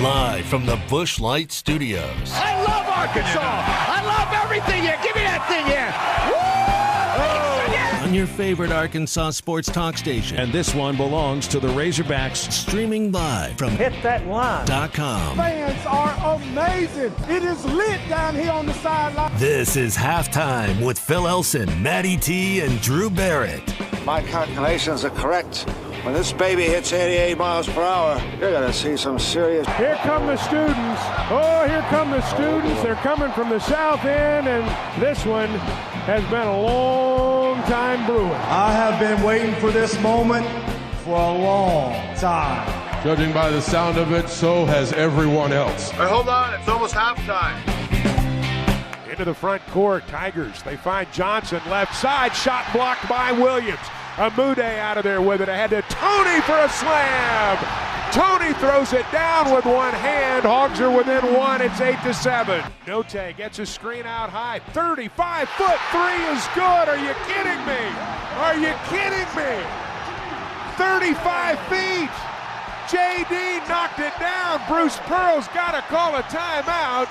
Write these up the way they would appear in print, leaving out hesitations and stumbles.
Live from the Busch Light Studios. I love Arkansas. I love everything here. Give me that thing here. Woo! Yeah. On your favorite Arkansas sports talk station. And this one belongs to the Razorbacks. Streaming live from hitthatline.com. Fans are amazing. It is lit down here on the sideline. This is Halftime with Phil Elson, Matty T, and Drew Barrett. My calculations are correct. When this baby hits 88 miles per hour, you're going to see some serious... Here come the students. Oh, here come the students. They're coming from the south end, and this one has been a long time brewing. I have been waiting for this moment for a long time. Judging by the sound of it, so has everyone else. Hey, hold on, it's almost halftime. Into the front court, Tigers. They find Johnson left side, shot blocked by Williams. Amude out of there with it, ahead to Tony for a slam. Tony throws it down with one hand. Hogs are within one, it's 8-7. Note gets a screen out high, 35-foot three is good. Are you kidding me? Are you kidding me? 35 feet. JD knocked it down. Bruce Pearl's got to call a timeout.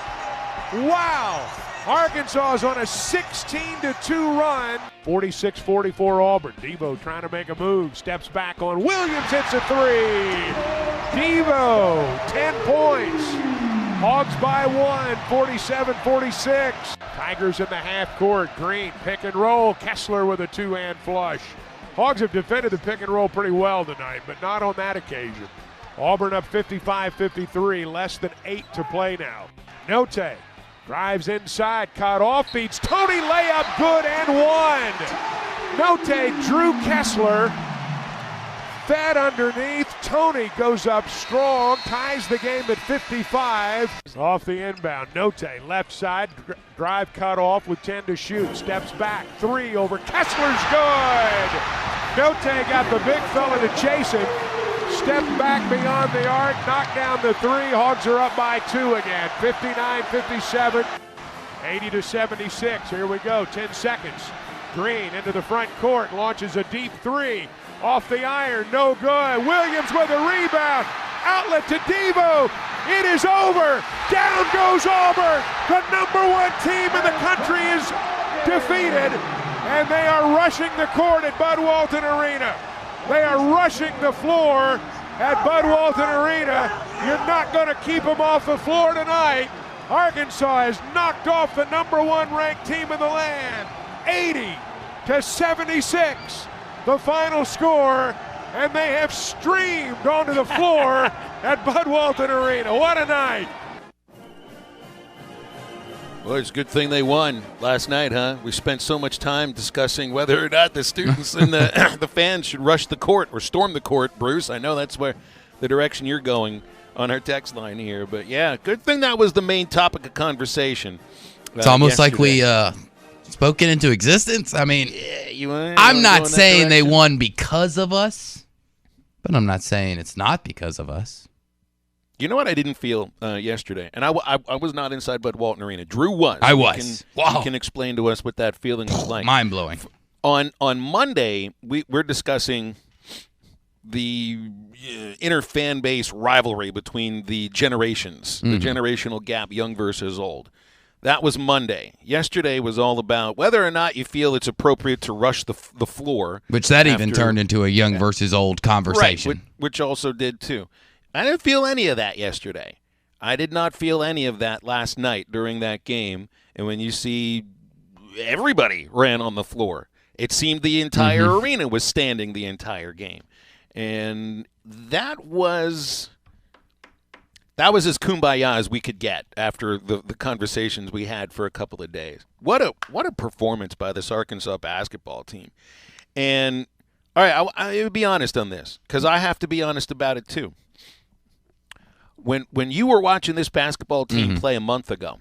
Wow. Arkansas is on a 16-2 run. 46-44 Auburn. Devo trying to make a move. Steps back on Williams, hits a three. Devo, 10 points. Hogs by one, 47-46. Tigers in the half court. Green, pick and roll. Kessler with a two-hand flush. Hogs have defended the pick and roll pretty well tonight, but not on that occasion. Auburn up 55-53, less than 8 to play now. Note drives inside, cut off, feeds Tony, layup good and one. Note, Drew Kessler fed underneath. Tony goes up strong, ties the game at 55. Off the inbound, Note left side, drive cut off with 10 to shoot. Steps back, three over Kessler's good. Note got the big fella to chase it. Step back beyond the arc, knock down the three. Hogs are up by two again. 59-57, 80-76. Here we go, 10 seconds. Green into the front court, launches a deep three. Off the iron, no good. Williams with a rebound. Outlet to Devo. It is over. Down goes Auburn. The #1 team in the country is defeated, and they are rushing the court at Bud Walton Arena. They are rushing the floor at Bud Walton Arena. You're not going to keep them off the floor tonight. Arkansas has knocked off the #1 ranked team in the land. 80-76, the final score, and they have streamed onto the floor at Bud Walton Arena. What a night. Well, it's a good thing they won last night, huh? We spent so much time discussing whether or not the students and the fans should rush the court or storm the court, Bruce. I know that's where the direction you're going on our text line here. But, yeah, good thing that was the main topic of conversation. It's almost yesterday. Like we spoke it into existence. I mean, I'm not saying they won because of us, but I'm not saying it's not because of us. You know what I didn't feel yesterday? And I was not inside Bud Walton Arena. Drew was. I was. He can explain to us what that feeling was like. Mind-blowing. On Monday, we're discussing the inner fan base rivalry between the generations, the generational gap, young versus old. That was Monday. Yesterday was all about whether or not you feel it's appropriate to rush the floor. Which that even turned into a young versus old conversation. Right, which also did too. I didn't feel any of that yesterday. I did not feel any of that last night during that game. And when you see everybody ran on the floor, it seemed the entire arena was standing the entire game. And that was as kumbaya as we could get after the conversations we had for a couple of days. What a performance by this Arkansas basketball team. And, all right, I'll be honest on this, because I have to be honest about it too. When you were watching this basketball team play a month ago,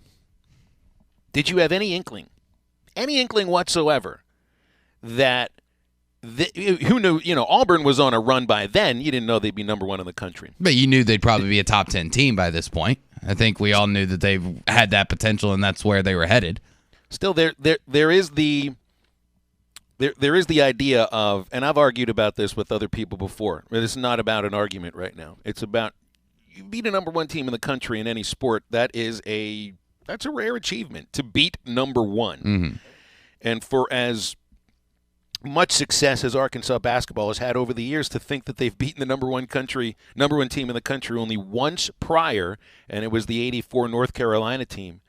did you have any inkling whatsoever that who knew? Auburn was on a run by then. You didn't know they'd be #1 in the country, but you knew they'd probably be a top 10 team by this point. I think we all knew that they've had that potential, and that's where they were headed. Still, there is the idea of, and I've argued about this with other people before. It's not about an argument right now. It's about you beat a number one team in the country in any sport, that's a rare achievement, to beat number one. Mm-hmm. And for as much success as Arkansas basketball has had over the years, to think that they've beaten the number one team in the country only once prior, and it was the '84 North Carolina team.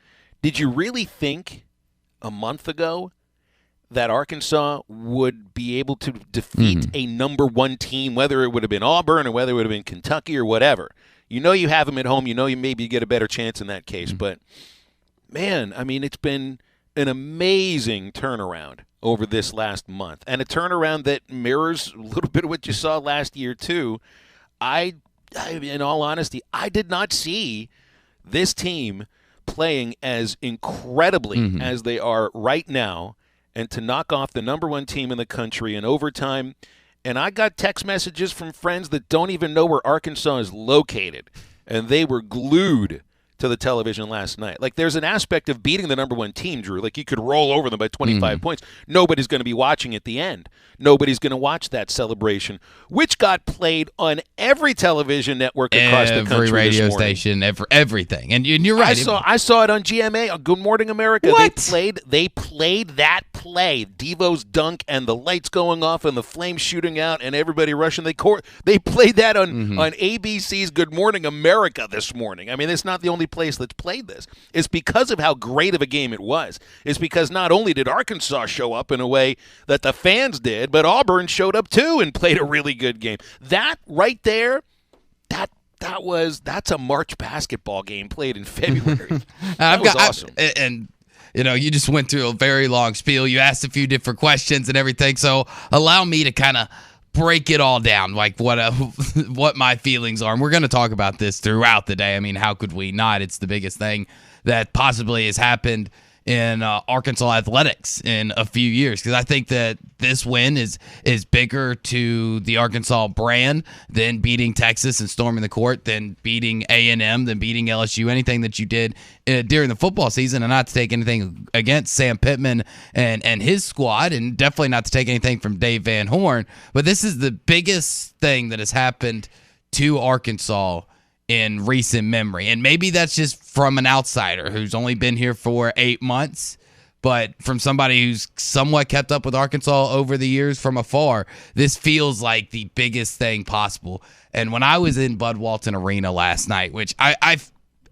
Did you really think a month ago that Arkansas would be able to defeat a number one team, whether it would have been Auburn or whether it would have been Kentucky or whatever? You know you have them at home. You know you maybe get a better chance in that case. But, man, I mean, it's been an amazing turnaround over this last month, and a turnaround that mirrors a little bit of what you saw last year too. I in all honesty, I did not see this team playing as incredibly as they are right now, and to knock off the number one team in the country in overtime. And I got text messages from friends that don't even know where Arkansas is located, and they were glued to the television last night. Like, there's an aspect of beating the number one team, Drew. Like, you could roll over them by 25 points. Nobody's going to be watching at the end. Nobody's going to watch that celebration, which got played on every television network across the country. Every radio station, everything. And you're right. I saw it on GMA, on Good Morning America. What? They played that play, Devo's dunk and the lights going off and the flames shooting out and everybody rushing. They played that on ABC's Good Morning America this morning. I mean, it's not the only place that's played this. It's because of how great of a game it was. It's because not only did Arkansas show up in a way that the fans did, but Auburn showed up too and played a really good game. That right there, that's a March basketball game played in February. That was awesome. And you just went through a very long spiel. You asked a few different questions and everything. So allow me to kind of break it all down, like what my feelings are. And we're going to talk about this throughout the day. I mean, how could we not? It's the biggest thing that possibly has happened in Arkansas athletics in a few years, because I think that this win is bigger to the Arkansas brand than beating Texas and storming the court, than beating A&M, than beating LSU, anything that you did during the football season. And not to take anything against Sam Pittman and his squad, and definitely not to take anything from Dave Van Horn, but this is the biggest thing that has happened to Arkansas in recent memory. And maybe that's just from an outsider who's only been here for 8 months, but from somebody who's somewhat kept up with Arkansas over the years from afar, this feels like the biggest thing possible. And when I was in Bud Walton Arena last night, which I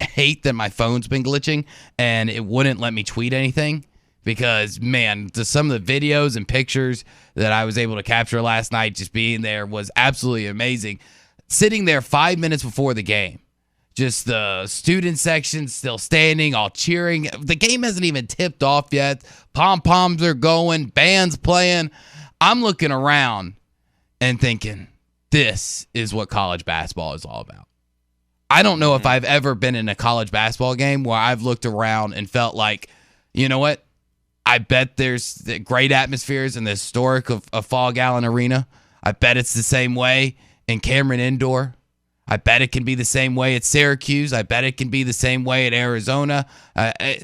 hate that my phone's been glitching and it wouldn't let me tweet anything, because, man, some of the videos and pictures that I was able to capture last night, just being there, was absolutely amazing. Sitting there 5 minutes before the game, just the student section still standing, all cheering. The game hasn't even tipped off yet. Pom-poms are going, bands playing. I'm looking around and thinking, this is what college basketball is all about. I don't know if I've ever been in a college basketball game where I've looked around and felt like, you know what? I bet there's the great atmospheres in the historic of Fog Allen Arena. I bet it's the same way in Cameron Indoor. I bet it can be the same way at Syracuse. I bet it can be the same way at Arizona.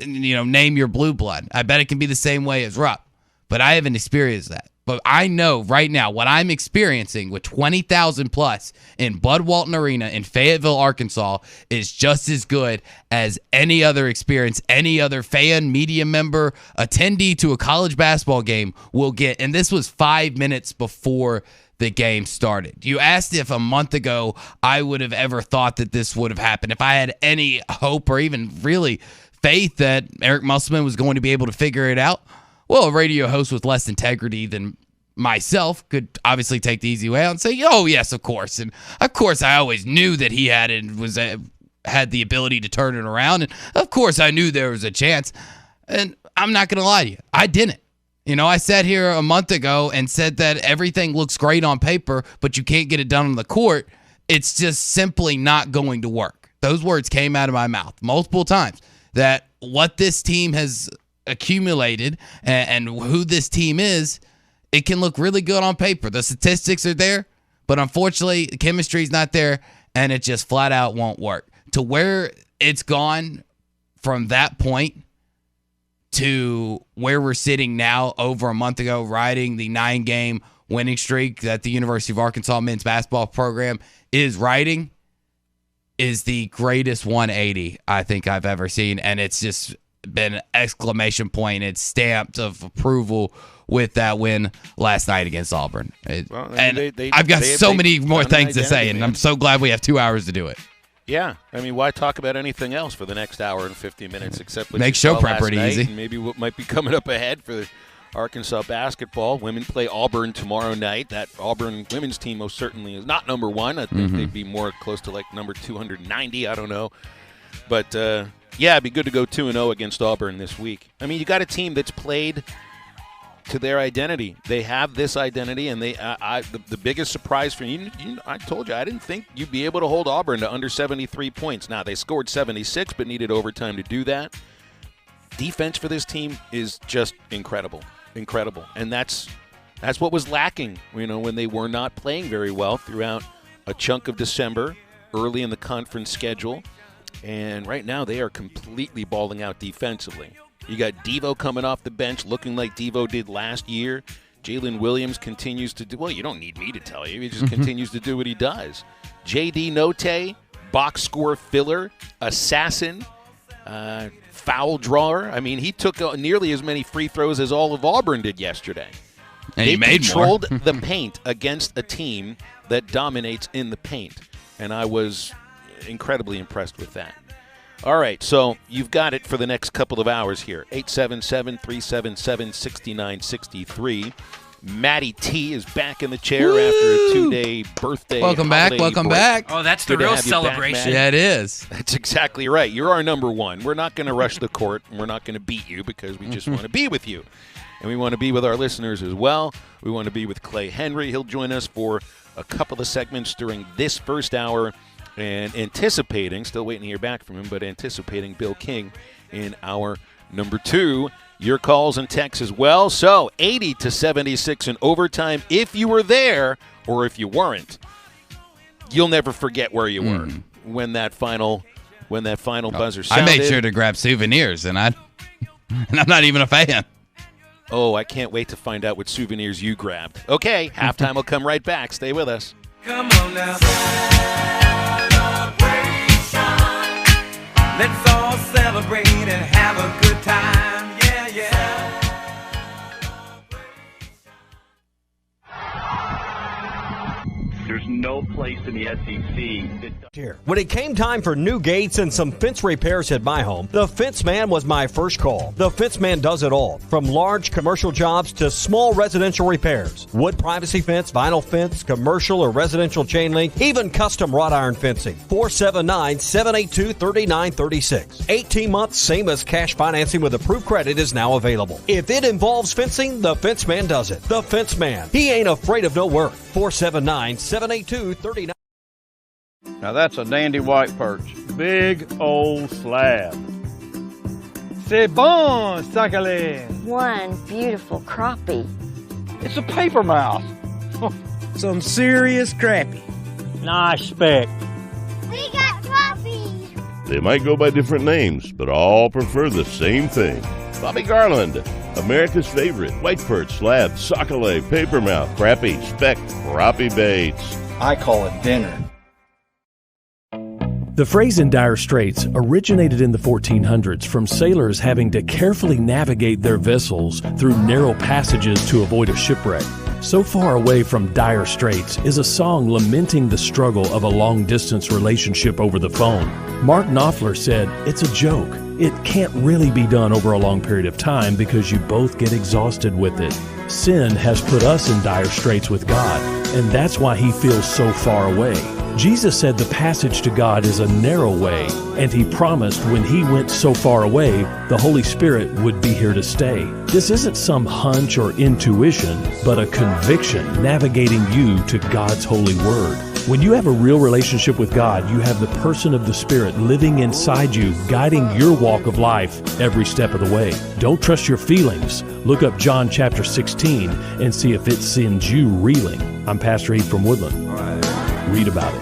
Name your blue blood. I bet it can be the same way as Rupp. But I haven't experienced that. But I know right now what I'm experiencing with 20,000 plus in Bud Walton Arena in Fayetteville, Arkansas, is just as good as any other experience any other fan, media member, attendee to a college basketball game will get. And this was 5 minutes before the game started. You asked if a month ago I would have ever thought that this would have happened, if I had any hope or even really faith that Eric Musselman was going to be able to figure it out. Well, a radio host with less integrity than myself could obviously take the easy way out and say, oh, yes, of course. And of course, I always knew that he had the ability to turn it around. And of course, I knew there was a chance. And I'm not going to lie to you. I didn't. I sat here a month ago and said that everything looks great on paper, but you can't get it done on the court. It's just simply not going to work. Those words came out of my mouth multiple times, that what this team has accumulated and who this team is, it can look really good on paper. The statistics are there, but unfortunately, the chemistry's not there, and it just flat out won't work. To where it's gone from that point to where we're sitting now over a month ago, riding the 9-game winning streak that the University of Arkansas men's basketball program is riding, is the greatest 180 I think I've ever seen, and it's just been an exclamation point. It's stamped of approval with that win last night against Auburn. I've got so many more things to say, and I'm so glad we have 2 hours to do it. Yeah, I mean, why talk about anything else for the next hour and 50 minutes except what make show prep pretty easy, and maybe what might be coming up ahead for Arkansas basketball. Women play Auburn tomorrow night. That Auburn women's team most certainly is not number one. I think they'd be more close to like number 290. I don't know, but yeah, it'd be good to go 2-0 against Auburn this week. I mean, you got a team that's played to their identity. They have this identity, and the biggest surprise for you, I told you, I didn't think you'd be able to hold Auburn to under 73 points. Now, they scored 76, but needed overtime to do that. Defense for this team is just incredible. And that's what was lacking, when they were not playing very well throughout a chunk of December, early in the conference schedule. And right now, they are completely balling out defensively. You got Devo coming off the bench looking like Devo did last year. Jalen Williams continues to do – well, you don't need me to tell you. He just continues to do what he does. J.D. Notae, box score filler, assassin, foul drawer. I mean, he took nearly as many free throws as all of Auburn did yesterday. And he made controlled the paint against a team that dominates in the paint. And I was incredibly impressed with that. All right, so you've got it for the next couple of hours here. 877-377-6963. Matty T is back in the chair after a 2-day birthday. Welcome back. Oh, that's the real celebration. Yeah, it is. That's exactly right. You're our number one. We're not going to rush the court, and we're not going to beat you because we just want to be with you. And we want to be with our listeners as well. We want to be with Clay Henry. He'll join us for a couple of segments during this first hour. And anticipating, still waiting to hear back from him, but anticipating Bill King in hour number 2. Your calls and texts as well. So 80-76 in overtime. If you were there or if you weren't, you'll never forget where you were when that final buzzer sounded. I made sure to grab souvenirs, and I'm not even a fan. Oh, I can't wait to find out what souvenirs you grabbed. Okay, halftime will come right back. Stay with us. Come on now. Let's all celebrate and have a good time. Yeah, yeah. There's no place in the SEC that... When it came time for new gates and some fence repairs at my home, the Fence Man was my first call. The Fence Man does it all, from large commercial jobs to small residential repairs. Wood privacy fence, vinyl fence, commercial or residential chain link, even custom wrought iron fencing. 479-782-3936. 18 months, same as cash financing with approved credit is now available. If it involves fencing, the Fence Man does it. The Fence Man. He ain't afraid of no work. 479-782-3936. Now that's a dandy white perch. Big old slab. C'est bon, sacalé. One beautiful crappie. It's a paper mouse. Some serious crappie. Nice speck. We got crappies. They might go by different names, but all prefer the same thing. Bobby Garland, America's favorite white perch, slab, sockeye, papermouth, crappie, speck, crappie baits. I call it dinner. The phrase in dire straits originated in the 1400s from sailors having to carefully navigate their vessels through narrow passages to avoid a shipwreck. So Far Away from Dire Straits is a song lamenting the struggle of a long-distance relationship over the phone. Mark Knopfler said, "It's a joke. It can't really be done over a long period of time because you both get exhausted with it. Sin has put us in dire straits with God, and that's why he feels so far away." Jesus said the passage to God is a narrow way, and he promised when he went so far away, the Holy Spirit would be here to stay. This isn't some hunch or intuition, but a conviction navigating you to God's holy word. When you have a real relationship with God, you have the person of the Spirit living inside you, guiding your walk of life every step of the way. Don't trust your feelings. Look up John chapter 16 and see if it sends you reeling. I'm Pastor Eve from Woodland. Read about it.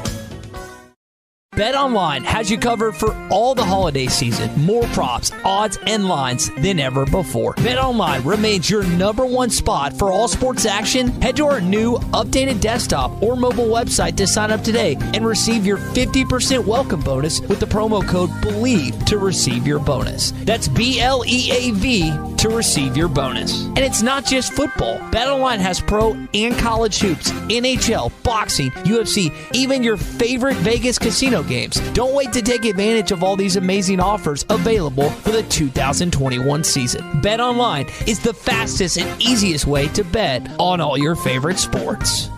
BetOnline has you covered for all the holiday season. More props, odds, and lines than ever before. BetOnline remains your #1 spot for all sports action. Head to our new updated desktop or mobile website to sign up today and receive your 50% welcome bonus with the promo code BELIEVE to receive your bonus. That's BLEAV to receive your bonus. And it's not just football. BetOnline has pro and college hoops, NHL, boxing, UFC, even your favorite Vegas casino games. Don't wait to take advantage of all these amazing offers available for the 2021 season. BetOnline is the fastest and easiest way to bet on all your favorite sports.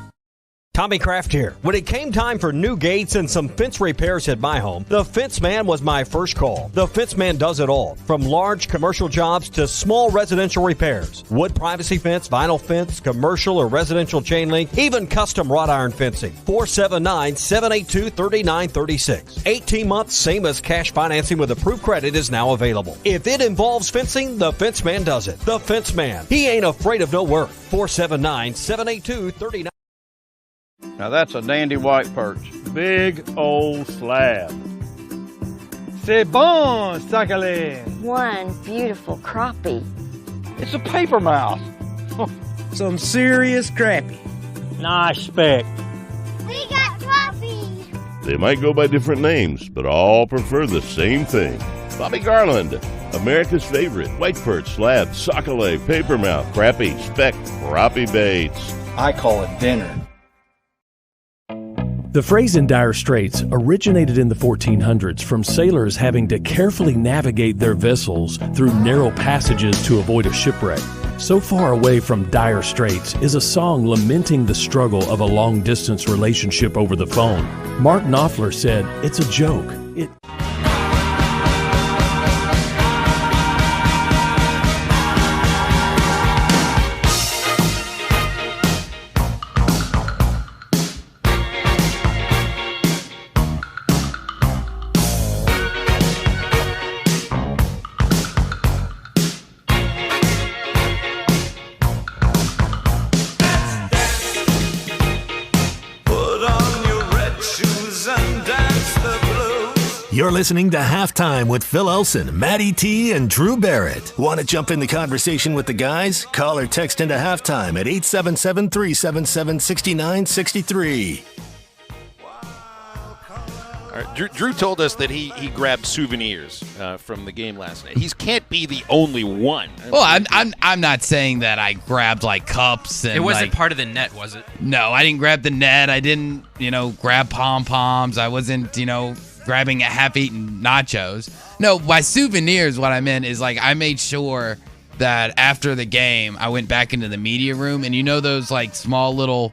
Tommy Kraft here. When it came time for new gates and some fence repairs at my home, the Fence Man was my first call. The Fence Man does it all, from large commercial jobs to small residential repairs. Wood privacy fence, vinyl fence, commercial or residential chain link, even custom wrought iron fencing. 479-782-3936. 18 months, same as cash financing with approved credit is now available. If it involves fencing, the Fence Man does it. The Fence Man. He ain't afraid of no work. 479-782-3936. Now that's a dandy white perch. Big old slab. C'est bon, sacalin. One beautiful crappie. It's a paper mouse. Some serious crappie. Nice speck. We got crappies. They might go by different names, but all prefer the same thing. Bobby Garland, America's favorite white perch, slab, sockeye, papermouth, crappie, speck, crappie baits. I call it dinner. The phrase in dire straits originated in the 1400s from sailors having to carefully navigate their vessels through narrow passages to avoid a shipwreck. So Far Away from Dire Straits is a song lamenting the struggle of a long-distance relationship over the phone. Mark Knopfler said, "It's a joke. You're listening to Halftime with Phil Elson, Matty T, and Drew Barrett. Want to jump in the conversation with the guys? Call or text into Halftime at 877-377-6963. All right, Drew told us that he grabbed souvenirs from the game last night. He can't be the only one. Well, I'm not saying that I grabbed like cups. And it wasn't part of the net, was it? No, I didn't grab the net. I didn't, grab pom-poms. I wasn't, grabbing a half-eaten nachos. No, by souvenirs, what I meant is like I made sure that after the game, I went back into the media room, and those like small little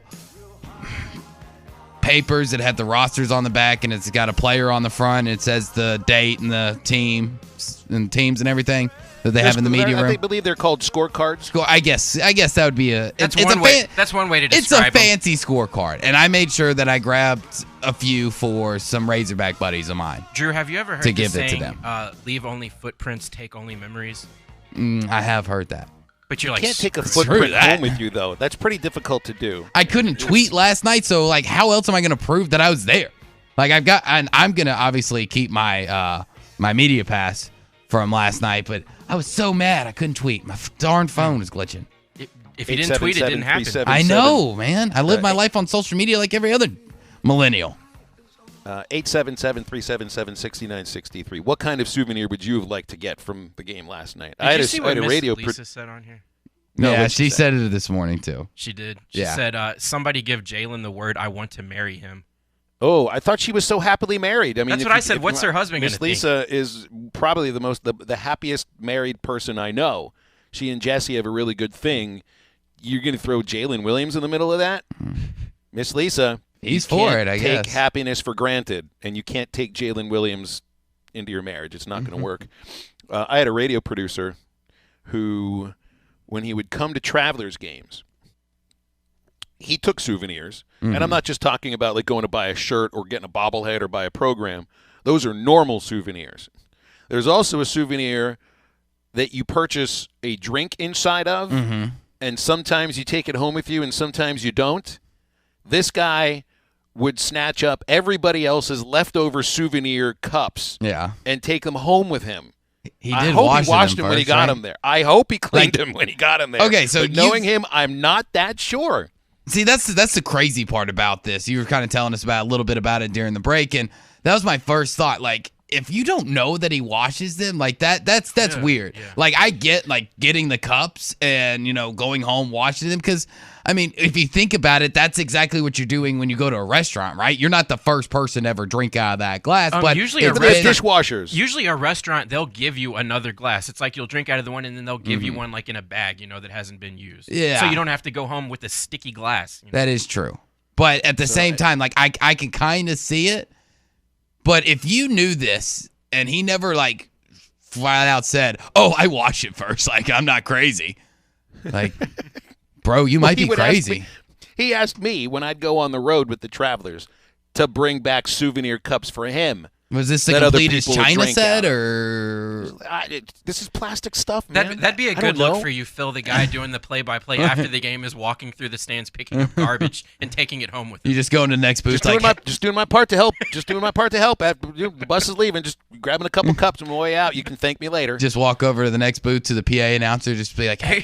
papers that have the rosters on the back, and it's got a player on the front, and it says the date and the teams and everything that they have in the media room. I believe they're called scorecards. I guess that would be a. That's one way to describe It's a fancy scorecard, and I made sure that I grabbed a few for some Razorback buddies of mine. Drew, have you ever heard to give saying, it to them? Leave only footprints, take only memories? I have heard that. But you're you can't take a footprint home with you, though. That's pretty difficult to do. I couldn't tweet last night, so like, how else am I going to prove that I was there? Like I'm going to obviously keep my my media pass from last night, but I was so mad I couldn't tweet. My darn phone was glitching. If you didn't tweet, it didn't happen. I know, man. I live my life on social media like every other millennial. 877-377-6963. What kind of souvenir would you have liked to get from the game last night? Did you see what Miss Lisa said on here? No, yeah, she said it this morning, too. She did. She said, somebody give Jalen the word, I want to marry him. Oh, I thought she was so happily married. I mean, that's what I said. What's her husband going to think? Miss Lisa is probably the happiest married person I know. She and Jesse have a really good thing. You're going to throw Jalen Williams in the middle of that? Miss Lisa, he's for it, I guess. Take happiness for granted, and you can't take Jalen Williams into your marriage. It's not going to work. I had a radio producer who, when he would come to Travelers games, he took souvenirs. And I'm not just talking about like going to buy a shirt or getting a bobblehead or buy a program. Those are normal souvenirs. There's also a souvenir that you purchase a drink inside of, and sometimes you take it home with you and sometimes you don't. This guy would snatch up everybody else's leftover souvenir cups and take them home with him. He I did hope wash he washed them when he first, got right? them there. I hope he cleaned them when he got them there. Okay, so but knowing him, I'm not that sure. See, that's the crazy part about this. You were kind of telling us about a little bit about it during the break, and that was my first thought. Like, if you don't know that he washes them, like that's weird. Yeah. Like, I get like getting the cups and going home washing them because, I mean, if you think about it, that's exactly what you're doing when you go to a restaurant, right? You're not the first person to ever drink out of that glass, but usually dishwashers. Usually a restaurant, they'll give you another glass. It's like you'll drink out of the one and then they'll give you one like in a bag, that hasn't been used. Yeah. So you don't have to go home with a sticky glass. That is true. But at the same time, like I can kind of see it. But if you knew this and he never like flat out said, "Oh, I wash it first," like I'm not crazy. Like, bro, you might be crazy. He asked me when I'd go on the road with the Travelers to bring back souvenir cups for him. Was this the completest China set, or this is plastic stuff, man? That'd be a good look for you, Phil, the guy doing the play-by-play after the game is walking through the stands, picking up garbage and taking it home with him. You just go into the next booth just doing my part to help. Just doing my part to help. After the bus is leaving, just grabbing a couple cups on my way out. You can thank me later. Just walk over to the next booth to the PA announcer, just be like, "Hey,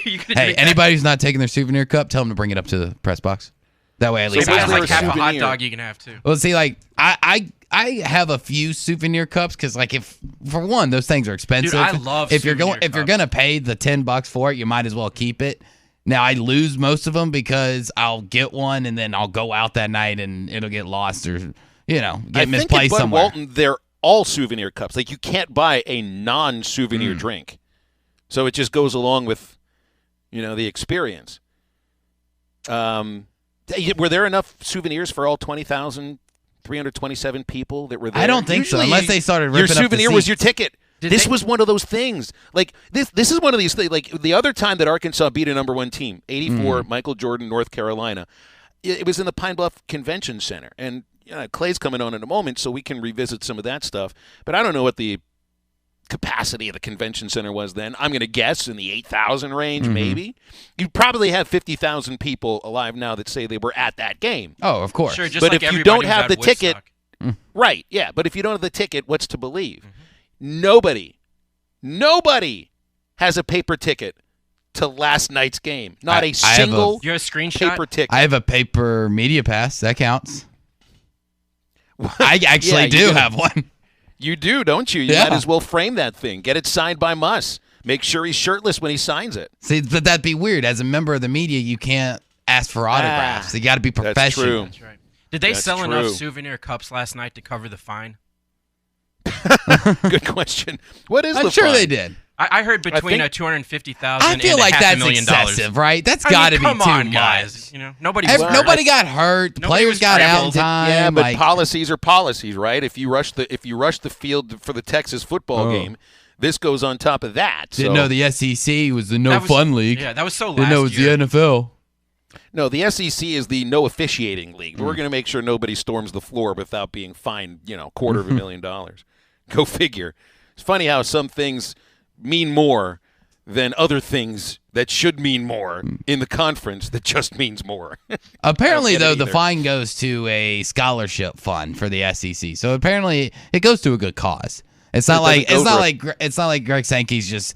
anybody who's not taking their souvenir cup, tell them to bring it up to the press box." That way, at least I like half a hot dog you can have too. Well, see, like I have a few souvenir cups because, like, if for one, those things are expensive. Dude, I love if you're gonna pay the $10 for it, you might as well keep it. Now I lose most of them because I'll get one and then I'll go out that night and it'll get lost or get misplaced somewhere. Walton, they're all souvenir cups. Like, you can't buy a non-souvenir drink, so it just goes along with the experience. Were there enough souvenirs for all 20,327 people that were there? I don't think so, unless they started ripping up the Your souvenir was your seats. ticket. This was one of those things. Like, this is one of these things. Like, the other time that Arkansas beat a number one team, 84, Michael Jordan, North Carolina, it was in the Pine Bluff Convention Center. And Clay's coming on in a moment, so we can revisit some of that stuff. But I don't know what the capacity of the convention center was then. I'm going to guess in the 8,000 range, maybe. You probably have 50,000 people alive now that say they were at that game. Oh, of course. Sure, just but like if you don't have the Woodstock. ticket, right? Yeah, but if you don't have the ticket, what's to believe? Nobody has a paper ticket to last night's game. Not a single you have a screenshot? paper ticket. I have a paper media pass. That counts. I actually do have one. You do, don't you? You might as well frame that thing. Get it signed by Muss. Make sure he's shirtless when he signs it. See, but that'd be weird. As a member of the media, you can't ask for autographs. You got to be professional. That's true. Right. Did they sell enough souvenir cups last night to cover the fine? Good question. What is the fine? I'm sure they did. I heard between $250,000 I feel and like that's $500,000. excessive, right? That's got to be too much. Guys. Nobody got hurt. Players got out time. Yeah, but policies are policies, right? If you rush the field for the Texas football game, this goes on top of that. Didn't know the SEC was the no fun league. Yeah, that was so last Didn't know it was year. the NFL. No, the SEC is the no officiating league. We're going to make sure nobody storms the floor without being fined, $250,000. Go figure. It's funny how some things mean more than other things that should mean more in the conference that just means more. Apparently, though, the fine goes to a scholarship fund for the SEC. So apparently, it goes to a good cause. It's not like Greg Sankey's just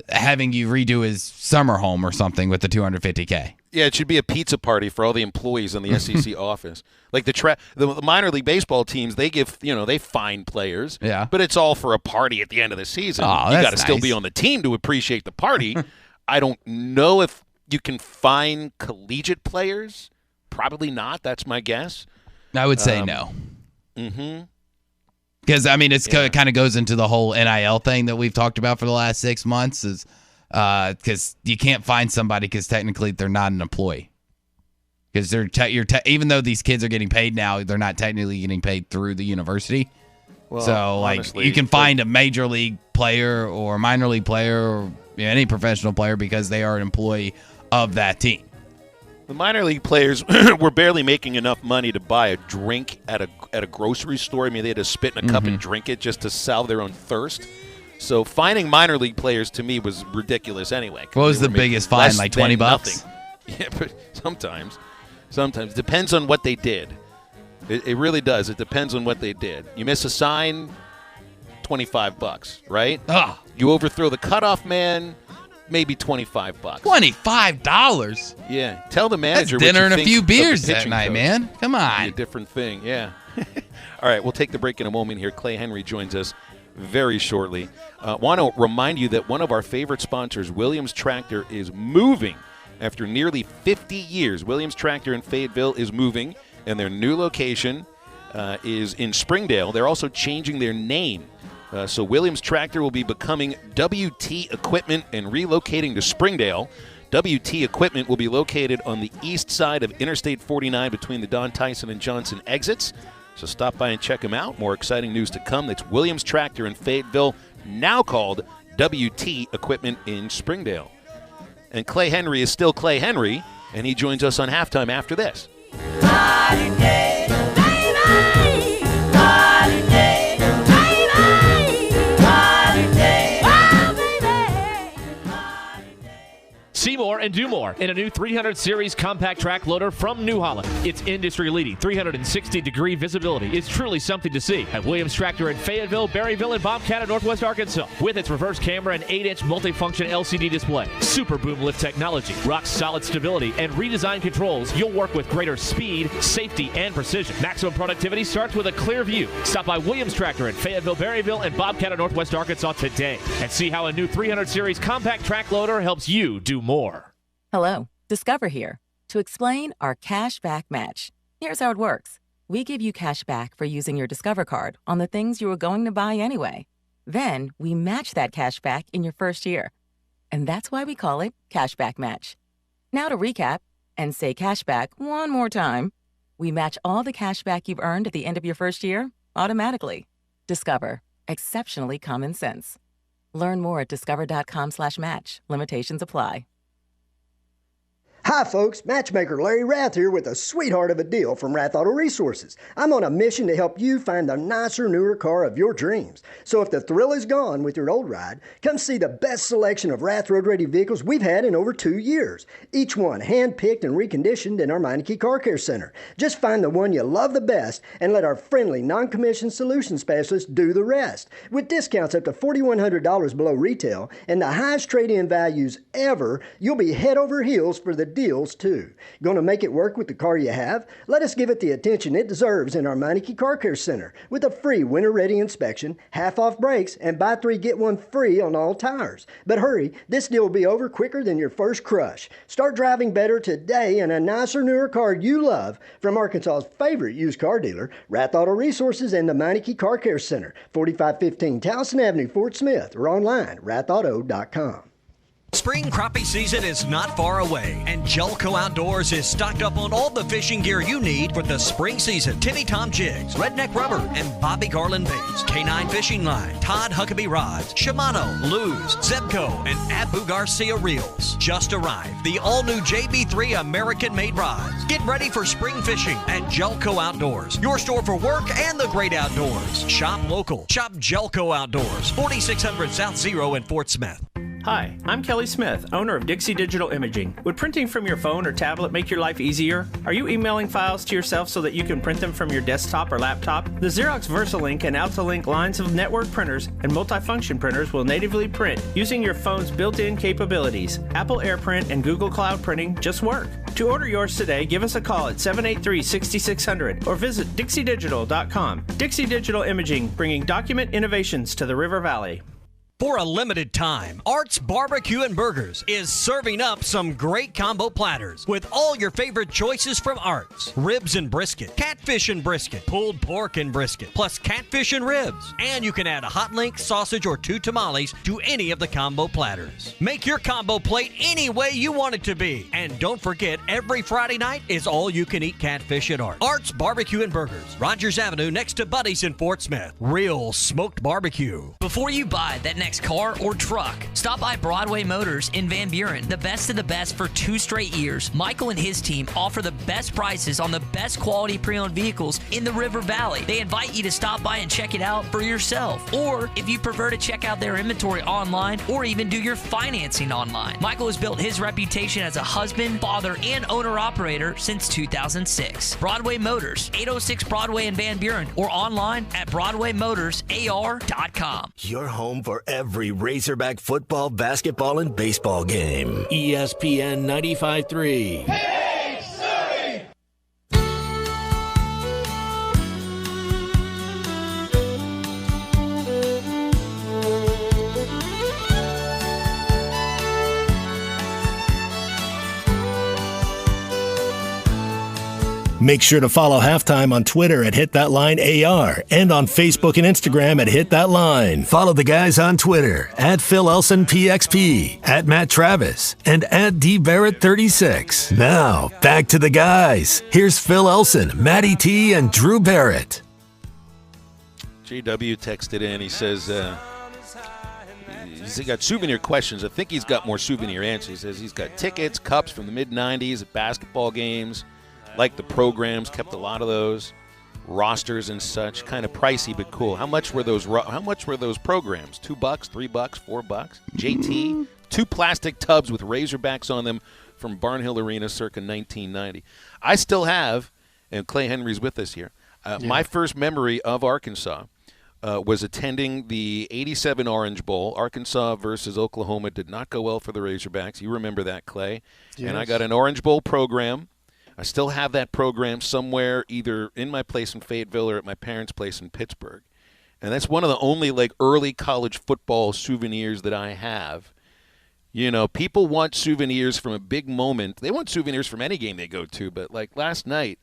having you redo his summer home or something with the $250K. Yeah, it should be a pizza party for all the employees in the SEC office. Like the minor league baseball teams, they give they fine players. Yeah, but it's all for a party at the end of the season. Oh, you got to still be on the team to appreciate the party. I don't know if you can fine collegiate players. Probably not. That's my guess. I would say no. Mm-hmm. Because it's kind of goes into the whole NIL thing that we've talked about for the last 6 months. Is because you can't find somebody because technically they're not an employee. Because even though these kids are getting paid now, they're not technically getting paid through the university. Well, so honestly, you can find a major league player or a minor league player or any professional player because they are an employee of that team. The minor league players were barely making enough money to buy a drink at a grocery store. I mean, they had to spit in a cup and drink it just to salve their own thirst. So finding minor league players to me was ridiculous anyway. What was the biggest fine? Like $20? Yeah, but sometimes depends on what they did. It really does. It depends on what they did. You miss a sign, $25, right? You overthrow the cutoff man, maybe $25. $25? Yeah. Tell the manager. That's dinner what you and a few think beers of the that pitching night, coach. man. Come on. A different thing, yeah. All right, we'll take the break in a moment here. Clay Henry joins us very shortly. Want to remind you that one of our favorite sponsors, Williams Tractor, is moving after nearly 50 years. Williams Tractor in Fayetteville is moving, and their new location is in Springdale. They're also changing their name. So Williams Tractor will be becoming WT Equipment and relocating to Springdale. WT Equipment will be located on the east side of Interstate 49 between the Don Tyson and Johnson exits. So stop by and check them out. More exciting news to come. That's Williams Tractor in Fayetteville, now called WT Equipment in Springdale. And Clay Henry is still Clay Henry, and he joins us on halftime after this. See more and do more in a new 300 Series compact track loader from New Holland. Its industry-leading 360-degree visibility is truly something to see at Williams Tractor in Fayetteville, Berryville, and Bobcat of Northwest Arkansas. With its reverse camera and 8-inch multifunction LCD display, super boom lift technology, rock-solid stability, and redesigned controls, you'll work with greater speed, safety, and precision. Maximum productivity starts with a clear view. Stop by Williams Tractor in Fayetteville, Berryville, and Bobcat of Northwest Arkansas today and see how a new 300 Series compact track loader helps you do more. Hello, Discover here to explain our cash back match. Here's how it works. We give you cash back for using your Discover card on the things you were going to buy anyway. Then we match that cash back in your first year. And that's why we call it Cash Back Match. Now to recap and say cash back one more time. We match all the cash back you've earned at the end of your first year automatically. Discover. Exceptionally common sense. Learn more at discover.com/match. Limitations apply. Hi folks, Matchmaker Larry Rath here with a sweetheart of a deal from Rath Auto Resources. I'm on a mission to help you find the nicer, newer car of your dreams. So if the thrill is gone with your old ride, come see the best selection of Rath Road Ready vehicles we've had in over 2 years. Each one hand-picked and reconditioned in our Meineke Car Care Center. Just find the one you love the best and let our friendly, non-commissioned solution specialists do the rest. With discounts up to $4,100 below retail and the highest trade-in values ever, you'll be head over heels for the deals too. Gonna make it work with the car you have? Let us give it the attention it deserves in our Meineke Car Care Center with a free winter-ready inspection, half-off brakes, and buy 3 get 1 free on all tires. But hurry, this deal will be over quicker than your first crush. Start driving better today in a nicer, newer car you love from Arkansas's favorite used car dealer, Rath Auto Resources and the Meineke Car Care Center, 4515 Towson Avenue, Fort Smith, or online, rathauto.com. Spring crappie season is not far away, and Jelco Outdoors is stocked up on all the fishing gear you need for the spring season. Timmy Tom jigs, Redneck rubber, and Bobby Garland baits, K9 fishing line, Todd Huckabee rods, Shimano, Luz, Zebco, and Abu Garcia reels. Just arrived, the all-new JB3 American-made rods. Get ready for spring fishing at Jelco Outdoors, your store for work and the great outdoors. Shop local. Shop Jelco Outdoors, 4600 South Zero in Fort Smith. Hi, I'm Kelly Smith, owner of Dixie Digital Imaging. Would printing from your phone or tablet make your life easier? Are you emailing files to yourself so that you can print them from your desktop or laptop? The Xerox VersaLink and AltaLink lines of network printers and multifunction printers will natively print using your phone's built-in capabilities. Apple AirPrint and Google Cloud Printing just work. To order yours today, give us a call at 783-6600 or visit dixiedigital.com. Dixie Digital Imaging, bringing document innovations to the River Valley. For a limited time, Art's Barbecue and Burgers is serving up some great combo platters with all your favorite choices from Art's. Ribs and brisket, catfish and brisket, pulled pork and brisket, plus catfish and ribs. And you can add a hot link, sausage, or 2 tamales to any of the combo platters. Make your combo plate any way you want it to be. And don't forget, every Friday night is all-you-can-eat catfish at Art's. Art's Barbecue and Burgers, Rogers Avenue next to Buddy's in Fort Smith. Real smoked barbecue. Before you buy that next next car or truck. Stop by Broadway Motors in Van Buren, the best of the best for 2 straight years. Michael and his team offer the best prices on the best quality pre-owned vehicles in the River Valley. They invite you to stop by and check it out for yourself. Or if you prefer to check out their inventory online or even do your financing online. Michael has built his reputation as a husband, father, and owner-operator since 2006. Broadway Motors, 806 Broadway in Van Buren, or online at BroadwayMotorsAR.com. Your home for every Razorback football, basketball, and baseball game. ESPN 95.3. Make sure to follow Halftime on Twitter at HitThatLineAR and on Facebook and Instagram at HitThatLine. Follow the guys on Twitter at PhilElsonPXP, at Matt Travis, and at DBarrett36. Now, back to the guys. Here's Phil Elson, Matty T, and Drew Barrett. JW texted in. He says he's got souvenir questions. I think he's got more souvenir answers. He says he's got tickets, cups from the mid-'90s at basketball games. Like the programs, kept a lot of those rosters and such. Kind of pricey, but cool. How much were those programs? $2, $3, $4. JT, 2 plastic tubs with Razorbacks on them from Barnhill Arena circa 1990. I still have, and Clay Henry's with us here. My first memory of Arkansas was attending the '87 Orange Bowl. Arkansas versus Oklahoma did not go well for the Razorbacks. You remember that, Clay? Yes. And I got an Orange Bowl program. I still have that program somewhere, either in my place in Fayetteville or at my parents' place in Pittsburgh. And that's one of the only early college football souvenirs that I have. You know, people want souvenirs from a big moment. They want souvenirs from any game they go to. But last night,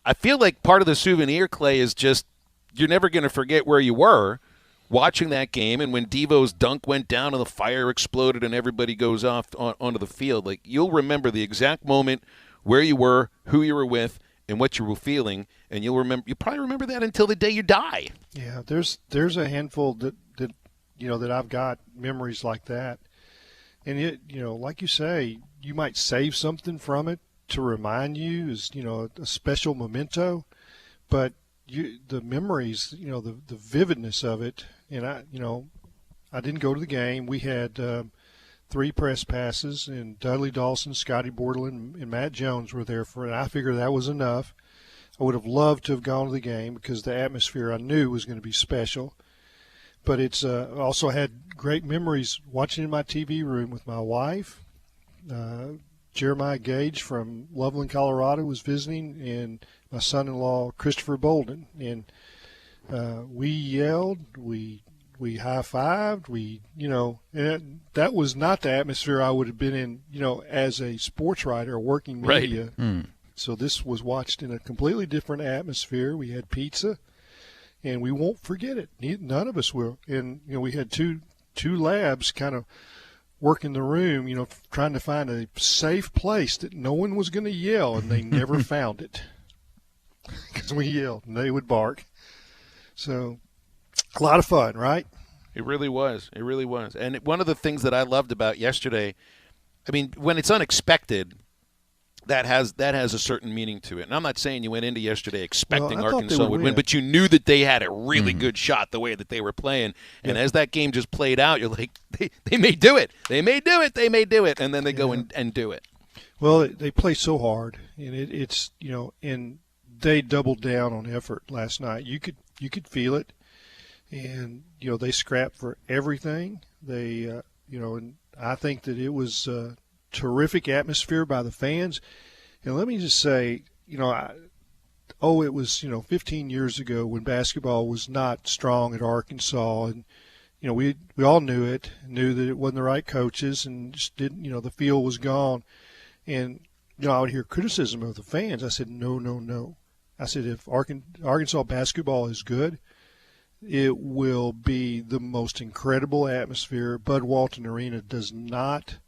I feel like part of the souvenir, Clay, is just you're never going to forget where you were watching that game. And when Devo's dunk went down and the fire exploded and everybody goes off onto the field, you'll remember the exact moment where you were, who you were with, and what you were feeling, and you'll probably remember that until the day you die. Yeah, there's a handful that I've got memories like that, and like you say, you might save something from it to remind you as a special memento, but the memories, the vividness of it, and I didn't go to the game. We had 3 press passes, and Dudley Dawson, Scotty Bordelin, and Matt Jones were there for it. I figured that was enough. I would have loved to have gone to the game because the atmosphere I knew was going to be special. But it's also had great memories watching in my TV room with my wife. Jeremiah Gage from Loveland, Colorado was visiting, and my son-in-law, Christopher Bolden. And we yelled, we high-fived, and that was not the atmosphere I would have been in, as a sports writer or working media. Right. So this was watched in a completely different atmosphere. We had pizza, and we won't forget it. None of us will. And, we had two labs kind of working the room, trying to find a safe place that no one was going to yell, and they never found it because we yelled, and they would bark. So a lot of fun, right? It really was. It really was. And one of the things that I loved about yesterday, I mean, when it's unexpected, that has a certain meaning to it. And I'm not saying you went into yesterday expecting Arkansas would win, but you knew that they had a really good shot the way that they were playing. And as that game just played out, you're like, they may do it. They may do it. They may do it. And then they go and do it. Well, they play so hard, and it's and they doubled down on effort last night. You could feel it. And, they scrapped for everything. They, and I think that it was a terrific atmosphere by the fans. And let me just say, it was, 15 years ago when basketball was not strong at Arkansas. And, we all knew that it wasn't the right coaches and just didn't, the field was gone. And, I would hear criticism of the fans. I said, no. I said, if Arkansas basketball is good, it will be the most incredible atmosphere. Bud Walton Arena does not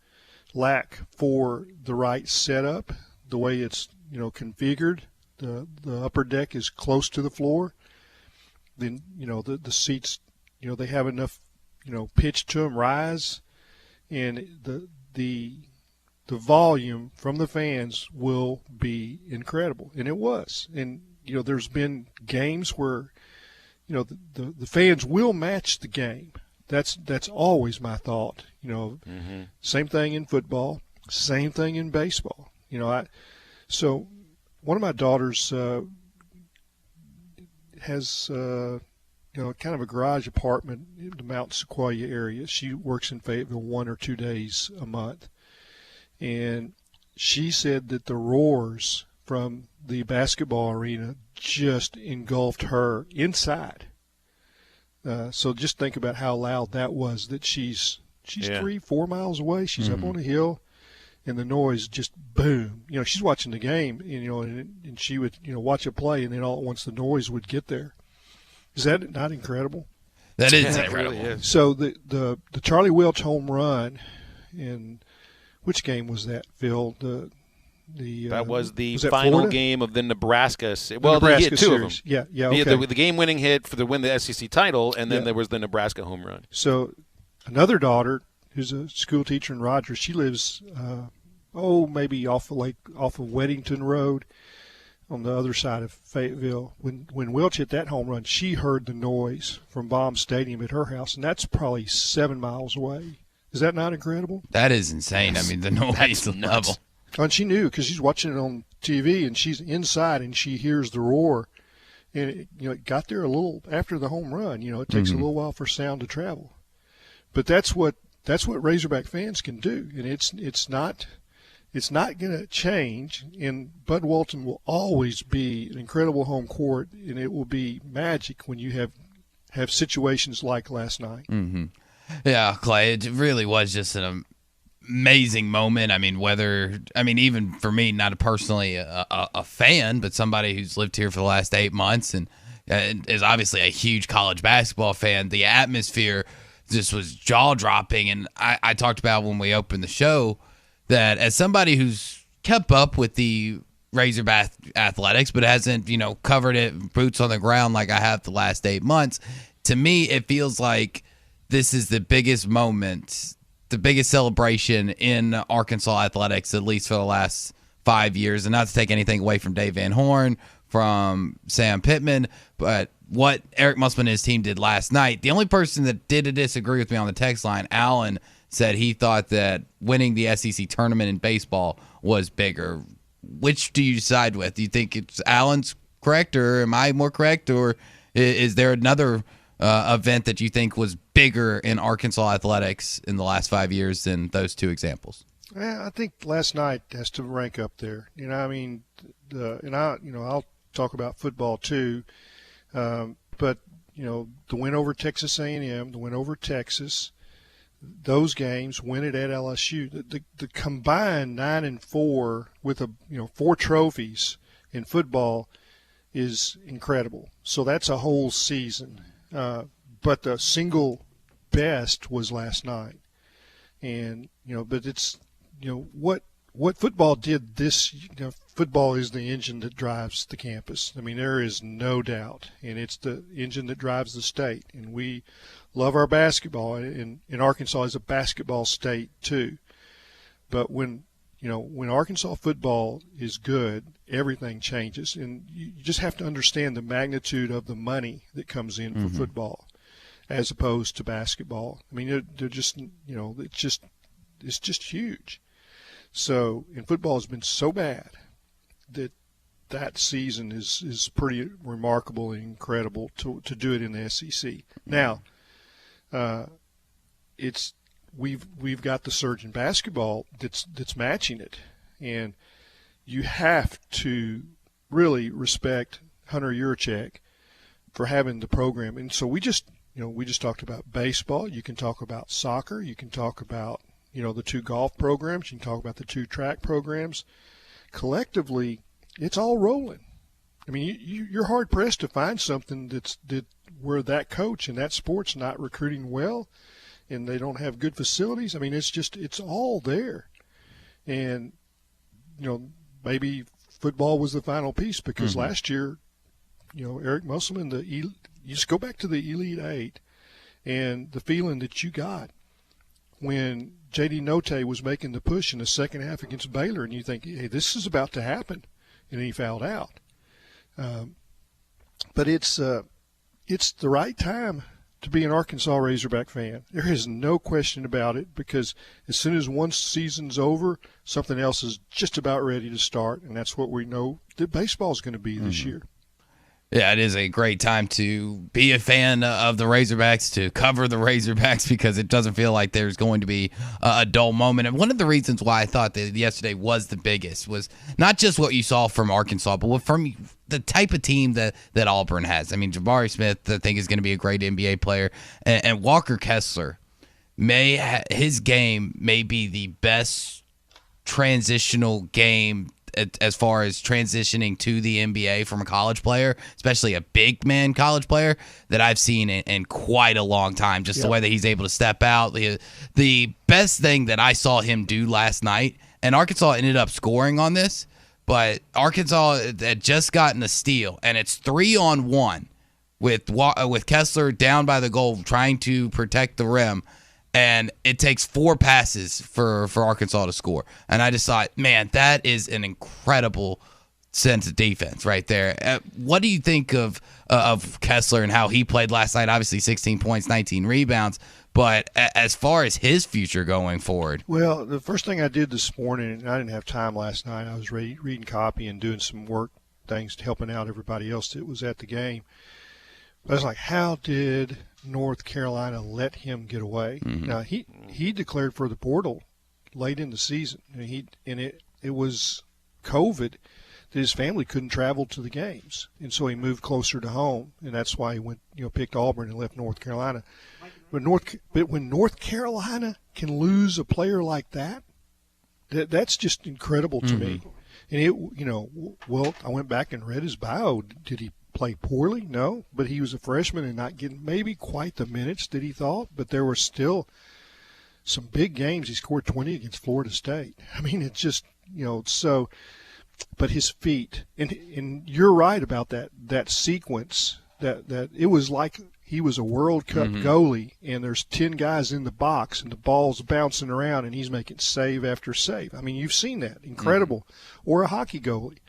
lack for the right setup, the way it's configured. The upper deck is close to the floor. Then the seats, they have enough pitch to them rise, and the volume from the fans will be incredible, and it was. And there's been games where the fans will match the game. That's always my thought. Same thing in football, same thing in baseball. So one of my daughters has kind of a garage apartment in the Mount Sequoia area. She works in Fayetteville 1 or 2 days a month, and she said that the roars from the basketball arena just engulfed her inside. So just think about how loud that was. That she's 3-4 miles away. She's up on a hill, and the noise just boom. She's watching the game, and she would watch a play, and then all at once the noise would get there. Is that not incredible? That is incredible. Really is. So the Charlie Welch home run, in which game was that, Phil? That was the that final Florida? game of the Nebraska. The Well, Nebraska he hit two of series. them. Yeah, He okay. had the game-winning hit to win the SEC title, and then Yeah. there was the Nebraska home run. So another daughter who's a school teacher in Rogers, she lives maybe off of Weddington Road on the other side of Fayetteville. When Welch hit that home run, she heard the noise from Baum Stadium at her house, and that's probably 7 miles away. Is that not incredible? That is insane. I mean, the noise level. And she knew because she's watching it on TV, and she's inside, and she hears the roar. And it got there a little after the home run. It takes a little while for sound to travel, but that's what Razorback fans can do, and it's not going to change. And Bud Walton will always be an incredible home court, and it will be magic when you have situations like last night. Mm-hmm. Yeah, Clay, it really was just an amazing moment. I mean, even for me, not personally a fan, but somebody who's lived here for the last 8 months and is obviously a huge college basketball fan, the atmosphere just was jaw-dropping. And I talked about when we opened the show that as somebody who's kept up with the Razorback athletics but hasn't, covered it boots on the ground like I have the last 8 months, to me it feels like this is the biggest moment, the biggest celebration in Arkansas athletics, at least for the last 5 years. And not to take anything away from Dave Van Horn, from Sam Pittman, but what Eric Musselman and his team did last night, the only person that did disagree with me on the text line, Alan, said he thought that winning the SEC tournament in baseball was bigger. Which do you side with? Do you think it's Alan's correct, or am I more correct, or is there another event that you think was bigger in Arkansas athletics in the last 5 years than those two examples? I think last night has to rank up there. I'll talk about football too, but the win over Texas A&M, the win over Texas, those games, win it at LSU, the combined 9-4 with 4 trophies in football is incredible. So that's a whole season. But the single best was last night, and but it's what football did this. Football is the engine that drives the campus. I mean, there is no doubt, and it's the engine that drives the state. And we love our basketball, and Arkansas is a basketball state too. But when Arkansas football is good, everything changes, and you just have to understand the magnitude of the money that comes in for football, as opposed to basketball. I mean, they're just it's just huge. So, and football has been so bad that season is pretty remarkable and incredible to do it in the SEC. Now, we've got the surge in basketball that's matching it, and you have to really respect Hunter Yurachek for having the program. And so we just talked about baseball. You can talk about soccer. You can talk about the 2 golf programs. You can talk about the 2 track programs. Collectively, it's all rolling. I mean, you're hard pressed to find something where that coach and that sport's not recruiting well, and they don't have good facilities. I mean, it's all there. And maybe football was the final piece, because last year, Eric Musselman, you just go back to the Elite Eight, and the feeling that you got when J.D. Notte was making the push in the second half against Baylor, and you think, hey, this is about to happen, and he fouled out. But it's the right time to be an Arkansas Razorback fan. There is no question about it, because as soon as one season's over, something else is just about ready to start, and that's what we know that baseball is going to be this year. Yeah, it is a great time to be a fan of the Razorbacks, to cover the Razorbacks, because it doesn't feel like there's going to be a dull moment. And one of the reasons why I thought that yesterday was the biggest was not just what you saw from Arkansas, but from the type of team that Auburn has. I mean, Jabari Smith, I think, is going to be a great NBA player. And Walker Kessler, his game may be the best transitional game as far as transitioning to the NBA from a college player, especially a big man college player, that I've seen in quite a long time. Just the way that he's able to step out. The best thing that I saw him do last night, and Arkansas ended up scoring on this, but Arkansas had just gotten a steal, and it's 3-on-1 with Kessler down by the goal trying to protect the rim. And it takes 4 passes for Arkansas to score. And I just thought, man, that is an incredible sense of defense right there. What do you think of Kessler and how he played last night? Obviously 16 points, 19 rebounds. But as far as his future going forward? Well, the first thing I did this morning, and I didn't have time last night, I was reading copy and doing some work things, helping out everybody else that was at the game. But I was like, how did North Carolina let him get away? Mm-hmm. Now, he declared for the portal late in the season, and it was COVID that his family couldn't travel to the games, and so he moved closer to home, and that's why he went, picked Auburn and left North Carolina. But when North Carolina can lose a player like that's just incredible to me. And I went back and read his bio. Did he play poorly? No, but he was a freshman and not getting maybe quite the minutes that he thought, but there were still some big games. He scored 20 against Florida State. I mean, it's just, so, but his feet, and you're right about that sequence, that it was like he was a World Cup goalie, and there's 10 guys in the box, and the ball's bouncing around, and he's making save after save. I mean, you've seen that. Incredible. Or a hockey goalie.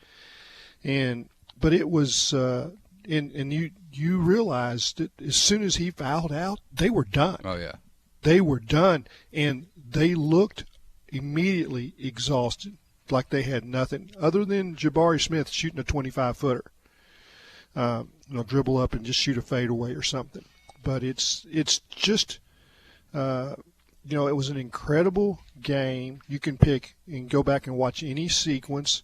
But it was and you realized that as soon as he fouled out, they were done. Oh, yeah. They were done, and they looked immediately exhausted, like they had nothing other than Jabari Smith shooting a 25-footer. Dribble up and just shoot a fadeaway or something. But it's just, it was an incredible game. You can pick and go back and watch any sequence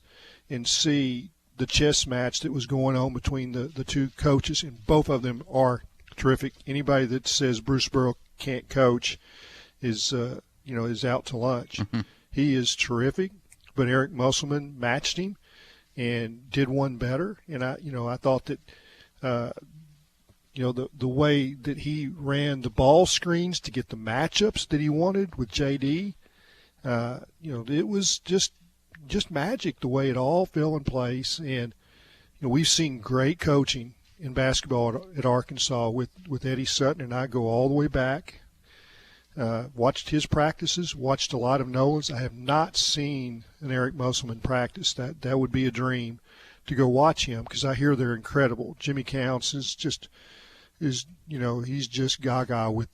and see the chess match that was going on between the two coaches, and both of them are terrific. Anybody that says Bruce Burrow can't coach is out to lunch. He is terrific, but Eric Musselman matched him and did one better. And I thought that the way that he ran the ball screens to get the matchups that he wanted with JD, it was just magic the way it all fell in place. And we've seen great coaching in basketball at Arkansas with Eddie Sutton, and I go all the way back. Watched his practices, watched a lot of Nolan's. I have not seen an Eric Musselman practice. That would be a dream to go watch him, because I hear they're incredible. Jimmy Counts is he's just gaga with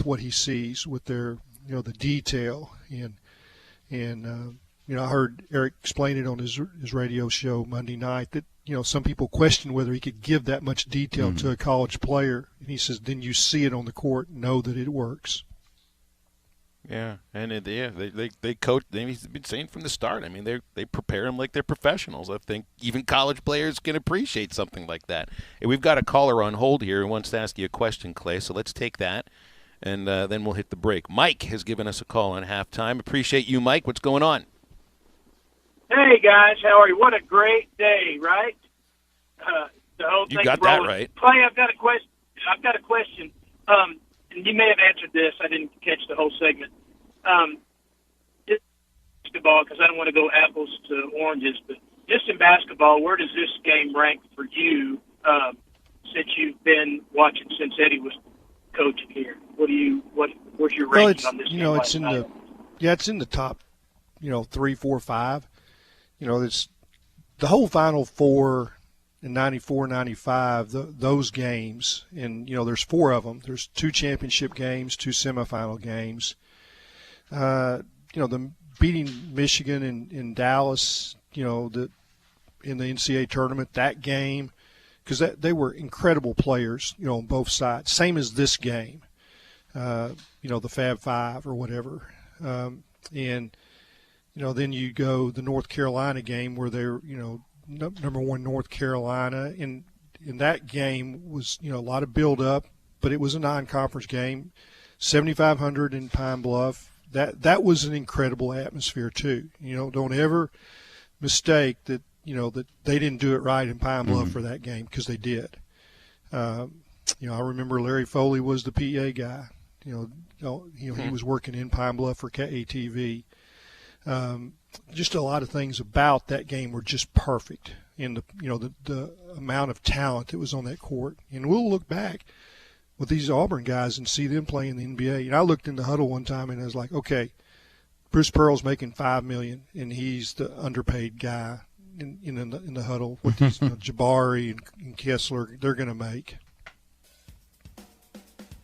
what he sees with their the detail, and I heard Eric explain it on his radio show Monday night that some people question whether he could give that much detail to a college player, and he says then you see it on the court and know that it works. Yeah, and they coach. They've been saying from the start. I mean, they prepare them like they're professionals. I think even college players can appreciate something like that. And we've got a caller on hold here who wants to ask you a question, Clay. So let's take that, and then we'll hit the break. Mike has given us a call on halftime. Appreciate you, Mike. What's going on? Hey guys, how are you? What a great day, right? The whole thing. You got that right. Clay, I've got a question. And you may have answered this. I didn't catch the whole segment. Just basketball, because I don't want to go apples to oranges, but just in basketball, where does this game rank for you since you've been watching since Eddie was coaching here? Where's your Well, ranking on this? It's in the top, 3, 4, 5. It's the whole Final Four in 94, 95, those games, and, there's 4 of them. There's 2 championship games, 2 semifinal games. The beating Michigan in Dallas, in the NCAA tournament, that game, because they were incredible players, on both sides. Same as this game, the Fab Five or whatever. And then you go the North Carolina game where they're, number 1 North Carolina. And in that game was, a lot of build-up, but it was a non-conference game, 7,500 in Pine Bluff. That was an incredible atmosphere too. Don't ever mistake that, that they didn't do it right in Pine Bluff for that game, because they did. I remember Larry Foley was the PA guy. He was working in Pine Bluff for KATV. Just a lot of things about that game were just perfect in the amount of talent that was on that court. And we'll look back with these Auburn guys and see them playing the NBA. And I looked in the huddle one time and I was like, okay, Bruce Pearl's making $5 million, and he's the underpaid guy in the huddle. What these Jabari and Kessler, they're going to make.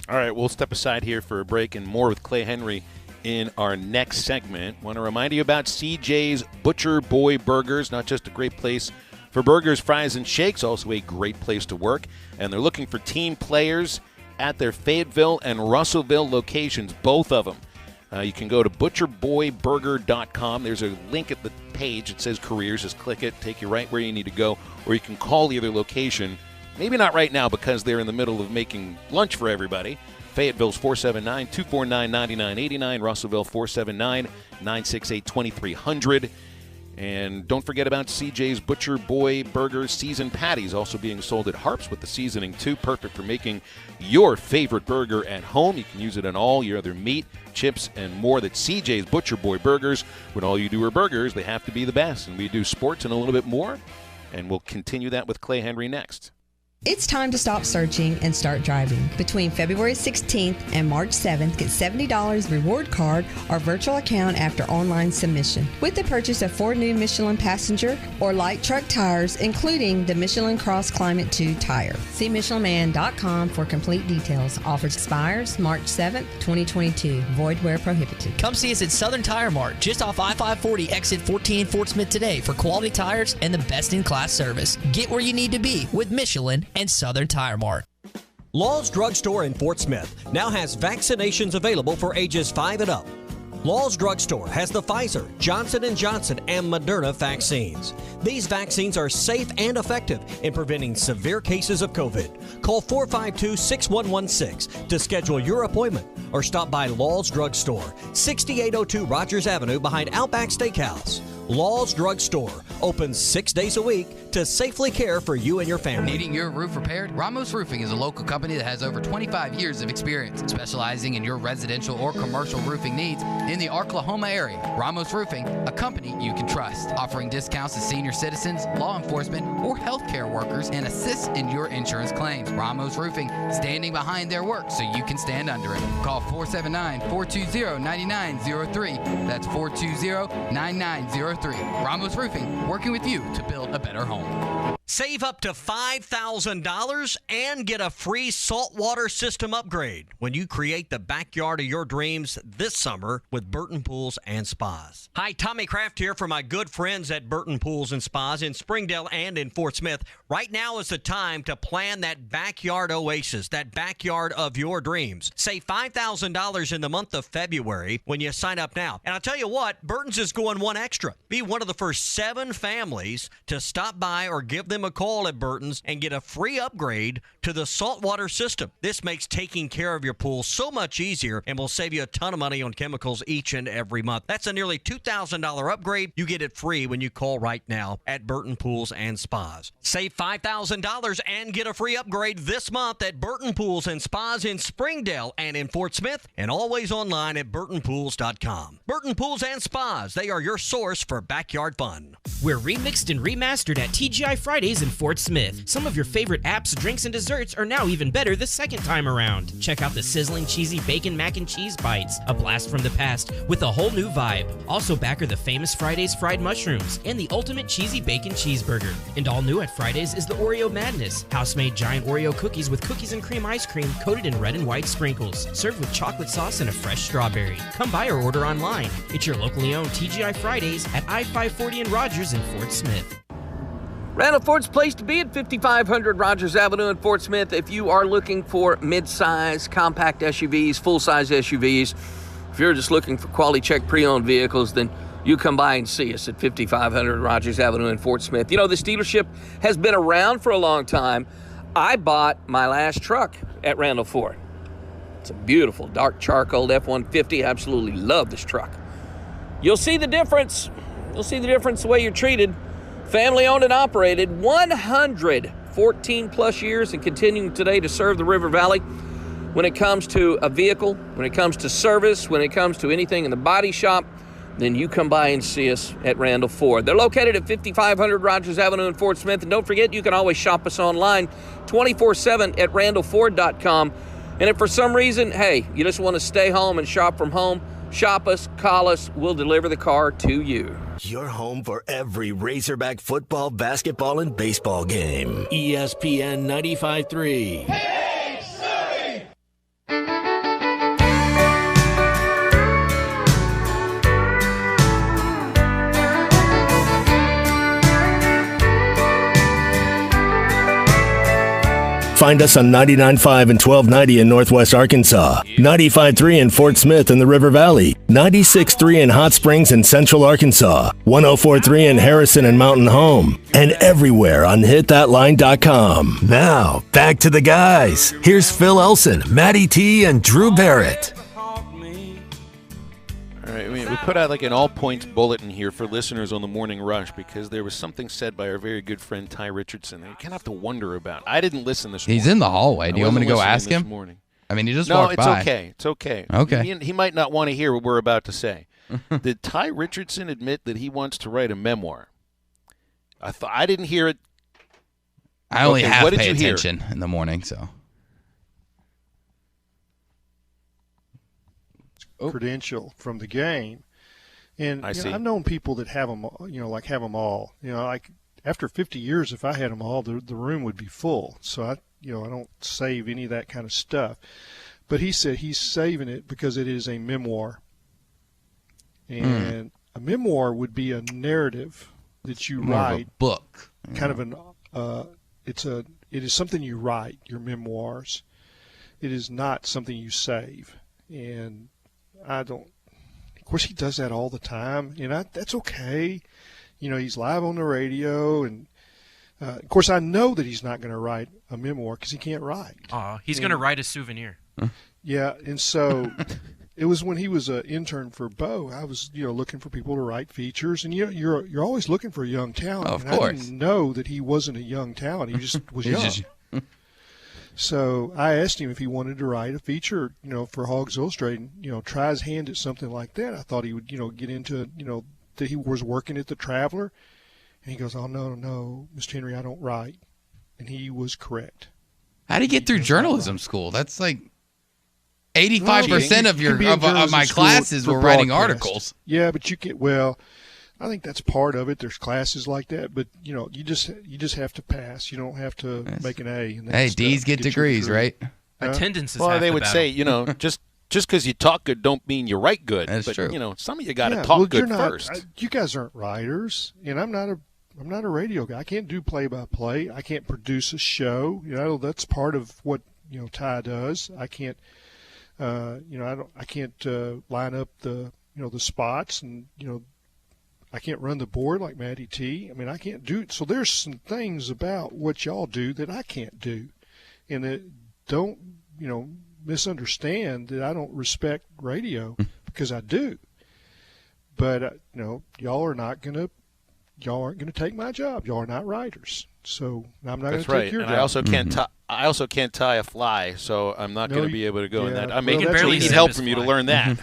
All right, we'll step aside here for a break and more with Clay Henry in our next segment. Want to remind you about CJ's Butcher Boy Burgers, not just a great place for burgers, fries, and shakes, also a great place to work. And they're looking for team players at their Fayetteville and Russellville locations, both of them. You can go to butcherboyburger.com. There's a link at the page. It says careers. Just click it, take you right where you need to go. Or you can call either location. Maybe not right now because they're in the middle of making lunch for everybody. Fayetteville's 479-249-9989. Russellville 479-968-2300. And don't forget about CJ's Butcher Boy Burgers seasoned patties, also being sold at Harps with the seasoning too. Perfect for making your favorite burger at home. You can use it on all your other meat, chips, and more. That's CJ's Butcher Boy Burgers. When all you do are burgers, they have to be the best. And we do sports and a little bit more. And we'll continue that with Clay Henry next. It's time to stop searching and start driving. Between February 16th and March 7th, get $70 reward card or virtual account after online submission. With the purchase of 4 new Michelin passenger or light truck tires, including the Michelin Cross Climate 2 tire. See MichelinMan.com for complete details. Offer expires March 7th, 2022. Void where prohibited. Come see us at Southern Tire Mart, just off I-540 exit 14 in Fort Smith today for quality tires and the best-in-class service. Get where you need to be with Michelin and Southern Tire Mart. Law's Drugstore in Fort Smith now has vaccinations available for ages 5 and up. Law's Drugstore has the Pfizer, Johnson & Johnson, and Moderna vaccines. These vaccines are safe and effective in preventing severe cases of COVID. Call 452-6116 to schedule your appointment or stop by Law's Drugstore, 6802 Rogers Avenue behind Outback Steakhouse. Law's Drugstore, open 6 days a week to safely care for you and your family. Needing your roof repaired? Ramos Roofing is a local company that has over 25 years of experience, specializing in your residential or commercial roofing needs in the Oklahoma area. Ramos Roofing, a company you can trust, offering discounts to senior citizens, law enforcement, or healthcare workers, and assists in your insurance claims. Ramos Roofing, standing behind their work so you can stand under it. Call 479-420-9903. That's 420-9903. Ramos Roofing, working with you to build a better home. Save up to $5,000 and get a free saltwater system upgrade when you create the backyard of your dreams this summer with Burton Pools and Spas. Hi, Tommy Kraft here for my good friends at Burton Pools and Spas in Springdale and in Fort Smith. Right now is the time to plan that backyard oasis, that backyard of your dreams. Save $5,000 in the month of February when you sign up now. And I'll tell you what, Burton's is going one extra. Be one of the first 7 families to stop by or give them a call at Burton's and get a free upgrade to the saltwater system. This makes taking care of your pool so much easier and will save you a ton of money on chemicals each and every month. That's a nearly $2,000 upgrade. You get it free when you call right now at Burton Pools and Spas. Save $5,000 and get a free upgrade this month at Burton Pools and Spas in Springdale and in Fort Smith, and always online at burtonpools.com. Burton Pools and Spas, they are your source for backyard fun. We're remixed and remastered at TGI Fridays Fridays in Fort Smith. Some of your favorite apps, drinks, and desserts are now even better the second time around. Check out the sizzling cheesy bacon mac and cheese bites, a blast from the past with a whole new vibe. Also back are the famous Fridays fried mushrooms and the ultimate cheesy bacon cheeseburger. And all new at Fridays is the Oreo Madness, house-made giant Oreo cookies with cookies and cream ice cream coated in red and white sprinkles, served with chocolate sauce and a fresh strawberry. Come by or order online. It's your locally owned TGI Fridays at I-540 and Rogers in Fort Smith. Randall Ford's place to be at 5500 Rogers Avenue in Fort Smith. If you are looking for mid-size, compact SUVs, full-size SUVs, if you're just looking for quality check pre-owned vehicles, then you come by and see us at 5500 Rogers Avenue in Fort Smith. You know, this dealership has been around for a long time. I bought my last truck at Randall Ford. It's a beautiful dark charcoal F-150. I absolutely love this truck. You'll see the difference. You'll see the difference the way you're treated. Family owned and operated, 114 plus years and continuing today to serve the River Valley. When it comes to a vehicle, when it comes to service, when it comes to anything in the body shop, then you come by and see us at Randall Ford. They're located at 5500 Rogers Avenue in Fort Smith. And don't forget, you can always shop us online 24/7 at randallford.com. And if for some reason, hey, you just want to stay home and shop from home, shop us, call us, we'll deliver the car to you. Your home for every Razorback football, basketball, and baseball game. ESPN 95.3. Find us on 99.5 and 1290 in Northwest Arkansas, 95.3 in Fort Smith in the River Valley, 96.3 in Hot Springs in Central Arkansas, 104.3 in Harrison and Mountain Home, and everywhere on hitthatline.com. Now, back to the guys. Here's Phil Elson, Matty T, and Drew Barrett. All right, we put out like an all-points bulletin here for listeners on the Morning Rush because there was something said by our very good friend Ty Richardson that you kind of have to wonder about. I didn't listen this morning. He's in the hallway. Do you want me to go ask him? Morning. I mean, he just walked by. No, it's okay. It's okay. Okay. He might not want to hear what we're about to say. Did Ty Richardson admit that he wants to write a memoir? I didn't hear it. I only half pay attention in the morning, so. Credential from the game, and I've known people that have them, have them all. Like after 50 years, if I had them all, the room would be full. So I don't save any of that kind of stuff. But he said he's saving it because it is a memoir, and a memoir would be a narrative that you write, of a book, kind of an. It is something you write. Your memoirs. It is not something you save, and I don't. Of course, he does that all the time, and that's okay. He's live on the radio, and of course, I know that he's not going to write a memoir because he can't write. He's going to write a souvenir. Yeah, and so it was when he was an intern for Bo. I was, looking for people to write features, and you're always looking for a young talent. Of course, I didn't know that he wasn't a young talent. He just was young. So I asked him if he wanted to write a feature, for Hogs Illustrated, try his hand at something like that. I thought he would, get into, that he was working at the Traveler. And he goes, oh, no, Mr. Henry, I don't write. And he was correct. How did he get through journalism school? That's like 85% of my classes were writing articles. Yeah, but I think that's part of it. There's classes like that, but you just have to pass. You don't have to make an A. Hey, D's get degrees, right? Attendance is well, half they the would battle. say, just because you talk good don't mean you write good. That's true. Some of you got to talk good first. You guys aren't writers, and I'm not a radio guy. I can't do play-by-play. I can't produce a show. That's part of what Ty does. I can't. I can't line up the spots, and I can't run the board like Matty T. I mean, I can't do it. So there's some things about what y'all do that I can't do, and that don't misunderstand that I don't respect radio because I do. But y'all aren't gonna take my job. Y'all are not writers, so I'm not going to take your job. I also can't tie a fly, so I'm not going to be able to go in that. I may barely need help from you to learn that.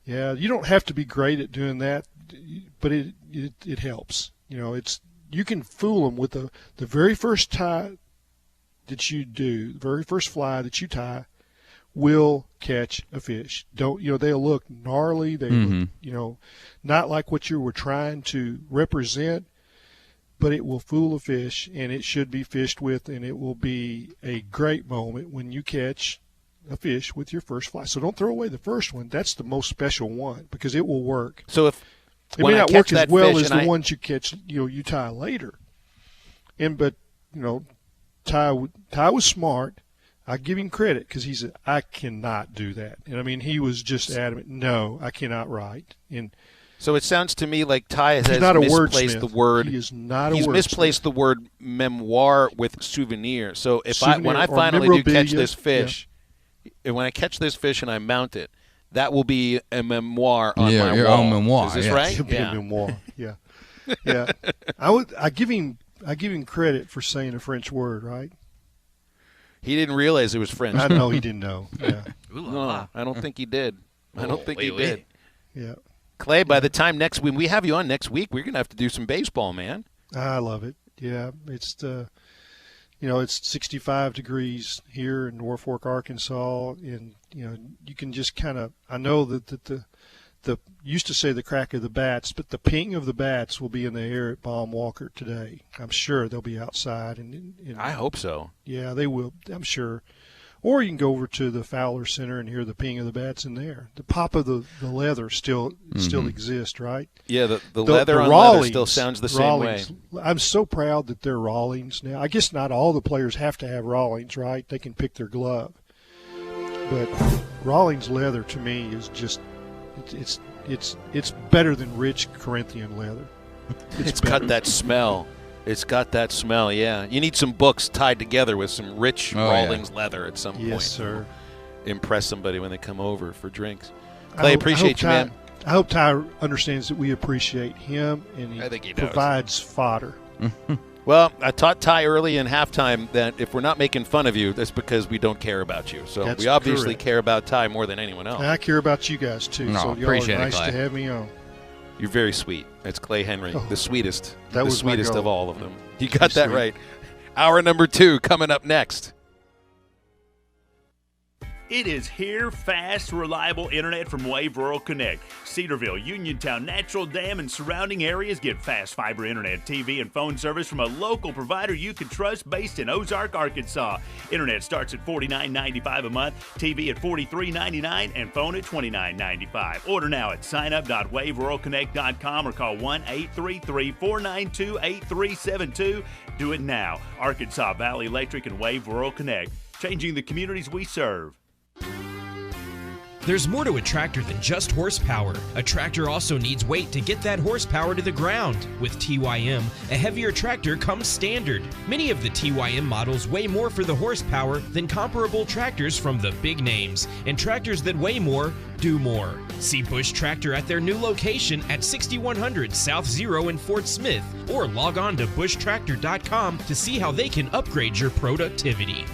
Yeah, you don't have to be great at doing that, but it helps. you can fool them with the very first tie that you do, the very first fly that you tie will catch a fish. They'll look gnarly. They look, not like what you were trying to represent, but it will fool a fish, and it should be fished with, and it will be a great moment when you catch a fish with your first fly. So don't throw away the first one. That's the most special one because it will work. So if it may not work as well as the ones you catch, you tie later. But Ty was smart. I give him credit because he said, I cannot do that. And, I mean, he was just adamant, no, I cannot write. And so it sounds to me like Ty has misplaced the word. He is not a He's wordsmith. misplaced the word memoir with souvenir. So when I finally do catch this fish, when I catch this fish and I mount it, that will be a memoir on my your wall. own memoir. Is this right? It'll be a memoir. Yeah. Yeah. I give him credit for saying a French word, right? He didn't realize it was French. I know he didn't know. Yeah. No, I don't think he did. I don't think he did. Yeah. Clay, by the time when we have you on next week, we're going to have to do some baseball, man. I love it. Yeah. It's it's 65 degrees here in Norfolk, Arkansas, and you can just kind of. I know that the used to say the crack of the bats, but the ping of the bats will be in the air at Baum Walker today. I'm sure they'll be outside, and I hope so. Yeah, they will. I'm sure. Or you can go over to the Fowler Center and hear the ping of the bats in there. The pop of the leather still exists, right? Yeah, the leather on leather still sounds the same way. I'm so proud that they're Rawlings now. I guess not all the players have to have Rawlings, right? They can pick their glove. But Rawlings leather to me is just it's better than rich Corinthian leather. It's got that smell. It's got that smell, yeah. You need some books tied together with some rich Rawlings leather at some point. Yes, sir. Impress somebody when they come over for drinks. Clay, appreciate you, man. I hope Ty understands that we appreciate him, and I think he provides fodder. Well, I taught Ty early in halftime that if we're not making fun of you, that's because we don't care about you. So we obviously care about Ty more than anyone else. And I care about you guys, too. No, so y'all are nice Clay. to have me on. You're very sweet. That's Clay Henry, the sweetest. That was the sweetest my of goal. all of them. You got that right. Hour number 2 coming up next. It is here, fast, reliable internet from Wave Rural Connect. Cedarville, Uniontown, Natural Dam, and surrounding areas get fast fiber internet, TV, and phone service from a local provider you can trust based in Ozark, Arkansas. Internet starts at $49.95 a month, TV at $43.99, and phone at $29.95. Order now at signup.waveruralconnect.com or call 1-833-492-8372. Do it now. Arkansas Valley Electric and Wave Rural Connect, changing the communities we serve. There's more to a tractor than just horsepower. A tractor also needs weight to get that horsepower to the ground. With TYM, a heavier tractor comes standard. Many of the TYM models weigh more for the horsepower than comparable tractors from the big names, and tractors that weigh more do more. See Bush Tractor at their new location at 6100 South Zero in Fort Smith, or log on to bushtractor.com to see how they can upgrade your productivity.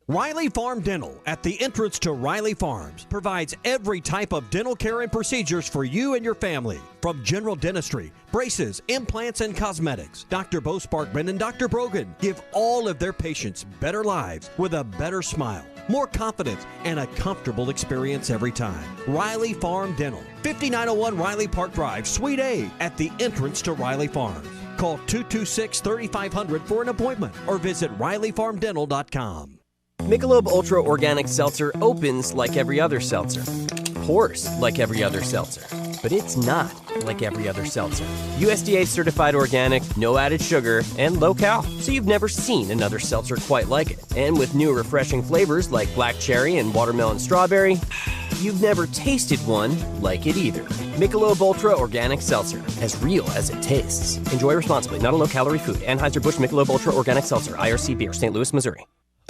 Riley Farm Dental, at the entrance to Riley Farms, provides every type of dental care and procedures for you and your family. From general dentistry, braces, implants, and cosmetics, Dr. Bo Sparkman and Dr. Brogan give all of their patients better lives with a better smile, more confidence, and a comfortable experience every time. Riley Farm Dental, 5901 Riley Park Drive, Suite A, at the entrance to Riley Farms. Call 226-3500 for an appointment or visit RileyFarmDental.com. Michelob Ultra Organic Seltzer opens like every other seltzer, pours like every other seltzer, but it's not like every other seltzer. USDA certified organic, no added sugar, and low cal, so you've never seen another seltzer quite like it. And with new refreshing flavors like black cherry and watermelon strawberry, you've never tasted one like it either. Michelob Ultra Organic Seltzer, as real as it tastes. Enjoy responsibly, not a low-calorie food. Anheuser-Busch Michelob Ultra Organic Seltzer, IRC Beer, St. Louis, Missouri.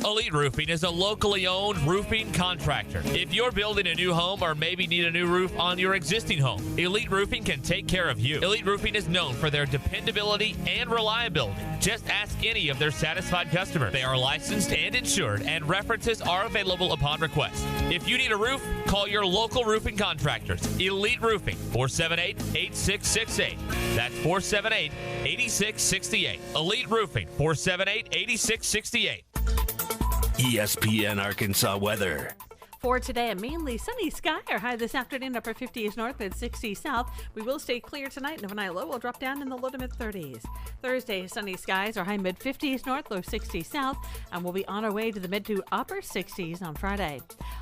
Elite Roofing is a locally owned roofing contractor. If you're building a new home or maybe need a new roof on your existing home, Elite Roofing can take care of you. Elite Roofing is known for their dependability and reliability. Just ask any of their satisfied customers. They are licensed and insured, and references are available upon request. If you need a roof, call your local roofing contractors. Elite Roofing, 478-8668. That's 478-8668. Elite Roofing, 478-8668. ESPN Arkansas weather. For today, a mainly sunny sky. Our high this afternoon, upper 50s north, mid 60s south. We will stay clear tonight, and overnight low will drop down in the low to mid 30s. Thursday, sunny skies. Our high mid 50s north, low 60s south, and we'll be on our way to the mid to upper 60s on Friday.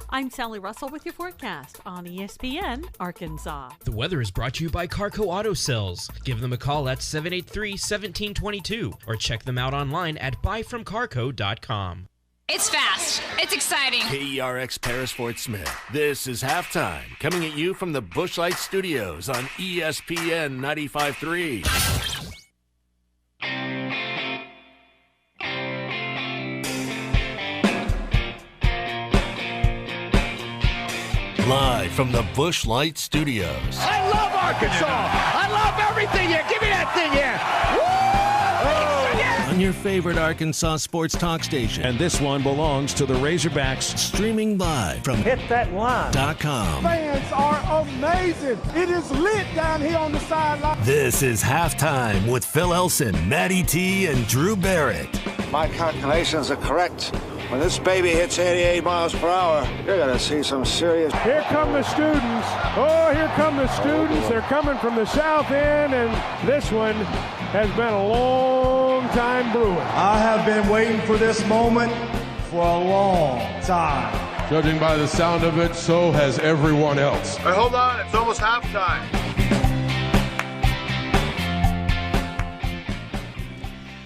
I'm Sally Russell with your forecast on ESPN Arkansas. The weather is brought to you by Carco Auto Sales. Give them a call at 783-1722 or check them out online at buyfromcarco.com. It's fast. It's exciting. KERX Paris Fort Smith. This is halftime, coming at you from the Busch Light Studios on ESPN 95.3. Live from the Busch Light Studios. I love Arkansas. I love everything here. Give me that thing here. Woo! On your favorite Arkansas sports talk station. And this one belongs to the Razorbacks. Streaming live from hitthatline.com. Fans are amazing. It is lit down here on the sideline. This is halftime with Phil Elson, Matty T, and Drew Barrett. My calculations are correct. When this baby hits 88 miles per hour, you're going to see some serious... Here come the students. Oh, here come the students. They're coming from the south end, and this one has been a long time brewing. I have been waiting for this moment for a long time. Judging by the sound of it, so has everyone else. Hey, hold on. It's almost halftime.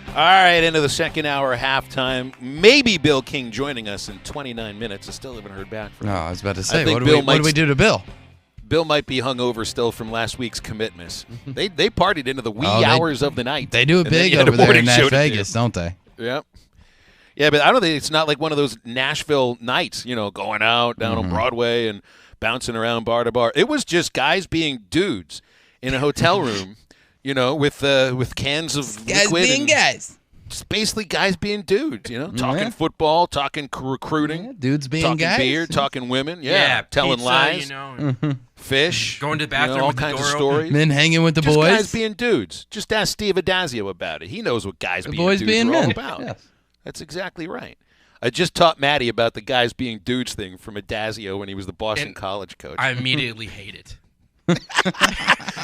All right, into the second hour, halftime. Maybe Bill King joining us in 29 minutes. I still haven't heard back from him. No, I was about to say, what do we do to Bill? Bill might be hungover still from last week's commitments. They partied into the wee hours of the night. They do it big over there in Las Vegas, don't they? Yep. Yeah, but I don't think it's not like one of those Nashville nights, going out down on Broadway and bouncing around bar to bar. It was just guys being dudes in a hotel room. With cans of guys liquid being guys. Just basically guys being dudes, talking football, talking recruiting, dudes being talking guys, beer, talking women, telling pizza, lies, fish, going to the bathroom, all with kinds the door of stories. Men hanging with the just boys, guys being dudes. Just ask Steve Adazio about it. He knows what guys being boys dudes being are men. all about. Yes. That's exactly right. I just taught Maddie about the guys being dudes thing from Adazio when he was the Boston College coach. I immediately hate it.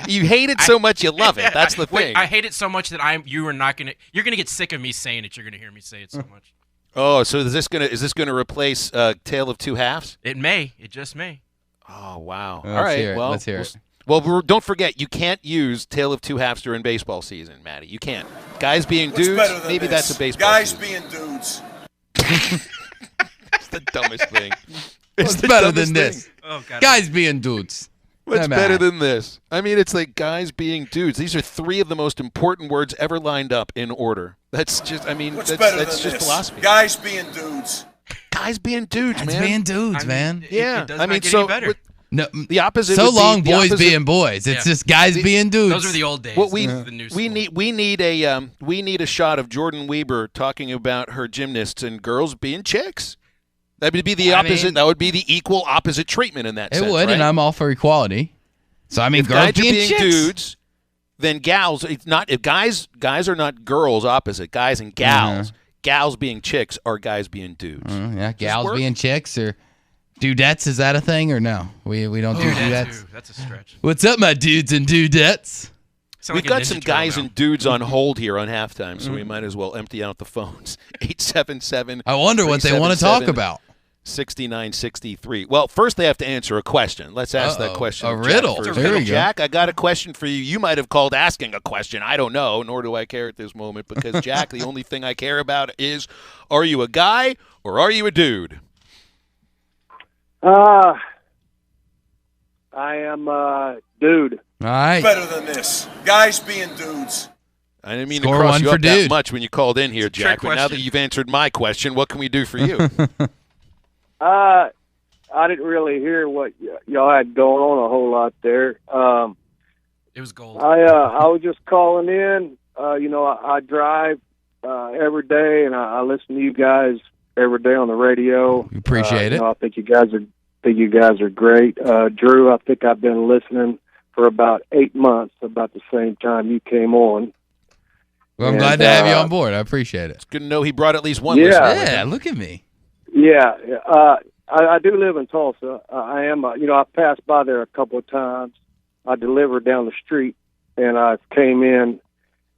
You hate it so much you love it. That's the thing. I hate it so much that you're gonna get sick of me saying it. You're gonna hear me say it so much. Oh, so is this gonna replace Tale of Two Halves? It may. It just may. Oh wow! Well, all right. Let's hear it. Well, don't forget you can't use Tale of Two Halves during baseball season, Matty. You can't. Guys being dudes. Maybe that's a baseball. Guys season. being dudes. It's the dumbest thing. What's better than this? Oh, God. Guys being dudes. What's better than this? I mean, it's like guys being dudes. These are three of the most important words ever lined up in order. That's just, that's just philosophy. Guys being dudes. Guys being dudes, Guys man. being dudes, man. Yeah. It does not get any better. No, the opposite. So would be long, the boys opposite. being boys. It's just guys being dudes. Those are the old days. What This is the new school. we need a shot of Jordan Weber talking about her gymnasts and girls being chicks. That would be the opposite. That would be the equal opposite treatment in that sense. It would, right? and I'm all for equality. So I mean, if girls guys are being chicks. dudes, then gals. It's not if guys are not girls opposite. Guys and gals. Gals being chicks are guys being dudes. Yeah, gals being chicks or dudettes. Is that a thing or no? We don't do dudettes. That's a stretch. What's up, my dudes and dudettes? We've got some guys and dudes on hold here on halftime, so we might as well empty out the phones. 877. I wonder what they want to talk about. 6963. Well, first they have to answer a question. Let's ask that question. A riddle. There we go. Jack, I got a question for you. You might have called asking a question. I don't know, nor do I care at this moment because, Jack, the only thing I care about is, are you a guy or are you a dude? I am a dude. All right. Better than this. Guys being dudes. I didn't mean Score to cross one you for up that Dude. much when you called in here, Jack. But now that you've answered my question, what can we do for you? I didn't really hear what y'all had going on a whole lot there. It was gold. I was just calling in. I drive every day, and I listen to you guys every day on the radio. Appreciate it. I think you guys are great. Drew, I think I've been listening for about 8 months, about the same time you came on. Well, I'm glad to have you on board. I appreciate it. It's good to know he brought at least one listener with Yeah, him. look at me. Yeah, I do live in Tulsa. I am, I passed by there a couple of times. I delivered down the street, and I came in.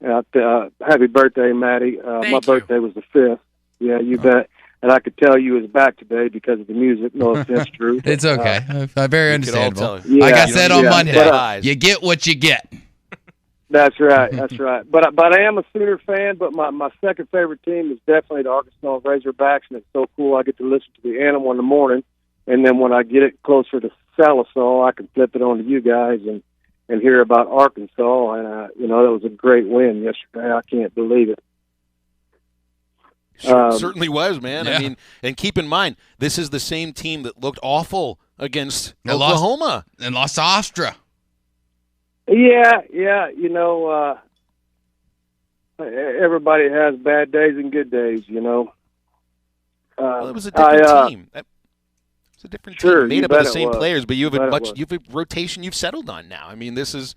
Happy birthday, Maddie. My birthday was the 5th. Yeah, you bet. And I could tell you was back today because of the music. No offense, Drew. It's okay. Very understandable. Yeah, like I said on Monday, but, you get what you get. That's right. That's right. But I am a Sooner fan. But my second favorite team is definitely the Arkansas Razorbacks, and it's so cool. I get to listen to the Animal in the morning, and then when I get it closer to Salisaw, I can flip it on to you guys and hear about Arkansas. And that was a great win yesterday. I can't believe it. Certainly was, man. Yeah. I mean, and keep in mind, this is the same team that looked awful against Oklahoma and lost to Austria. Yeah. Everybody has bad days and good days, Well, it was a different team. It's a different team made up of the same players, but you have a rotation you've settled on now. I mean, this is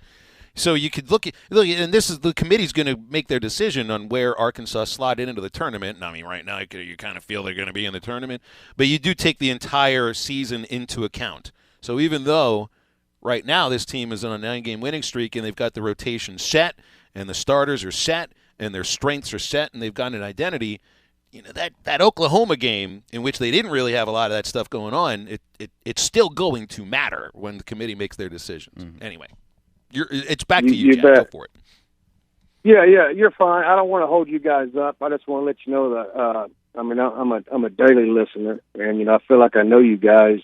so you could look, and this is the committee's going to make their decision on where Arkansas slotted into the tournament. And I mean, right now you kind of feel they're going to be in the tournament, but you do take the entire season into account. So even though right now this team is on a 9-game winning streak and they've got the rotation set and the starters are set and their strengths are set and they've got an identity, that Oklahoma game in which they didn't really have a lot of that stuff going on, it's still going to matter when the committee makes their decisions. Mm-hmm. Anyway, it's back to you, Jack. Bet. Go for it. Yeah, you're fine. I don't want to hold you guys up. I just want to let you know that I'm a daily listener, and I feel like I know you guys.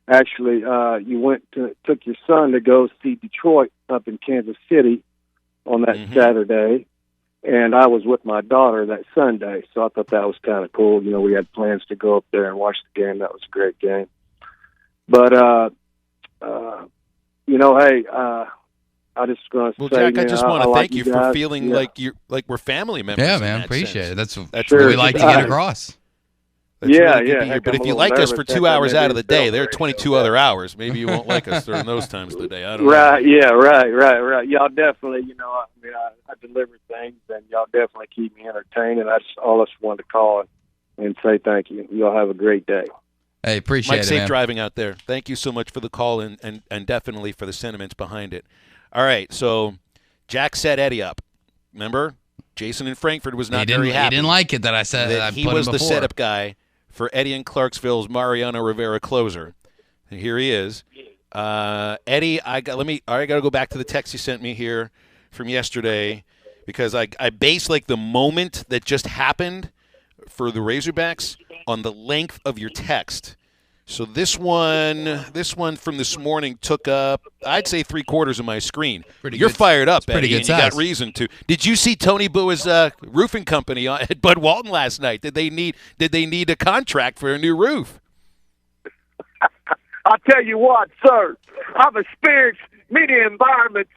Actually, you took your son to go see Detroit up in Kansas City on that Saturday, and I was with my daughter that Sunday, so I thought that was kind of cool. We had plans to go up there and watch the game. That was a great game. But hey, I just going to say, Jack, I just want to thank you for feeling like we're family members. Yeah, in man, that appreciate sense. it. That's sure. what we like to get across. That's really good to hear. Heck, but if you like us for 2 hours out of the day, there are 22 other hours. Maybe you won't like us during those times of the day. I don't know. Right, right. Y'all definitely, I deliver things, and y'all definitely keep me entertained, and I just wanted to call and say thank you. Y'all have a great day. Hey, appreciate Mike, it, safe man. driving out there. Thank you so much for the call and definitely for the sentiments behind it. All right, so Jack set Eddie up. Remember? Jason in Frankfurt was not very happy. He didn't like it that I said that he was the setup guy for Eddie in Clarksville's Mariano Rivera closer. And here he is. Eddie, I got to go back to the text you sent me here from yesterday because I base like the moment that just happened for the Razorbacks on the length of your text. So this one from this morning took up, I'd say 3/4 of my screen. You're fired up, Eddie, and you got reason to. Did you see Tony Bua's roofing company at Bud Walton last night? Did they need a contract for a new roof? I'll tell you what, sir. I've experienced many environments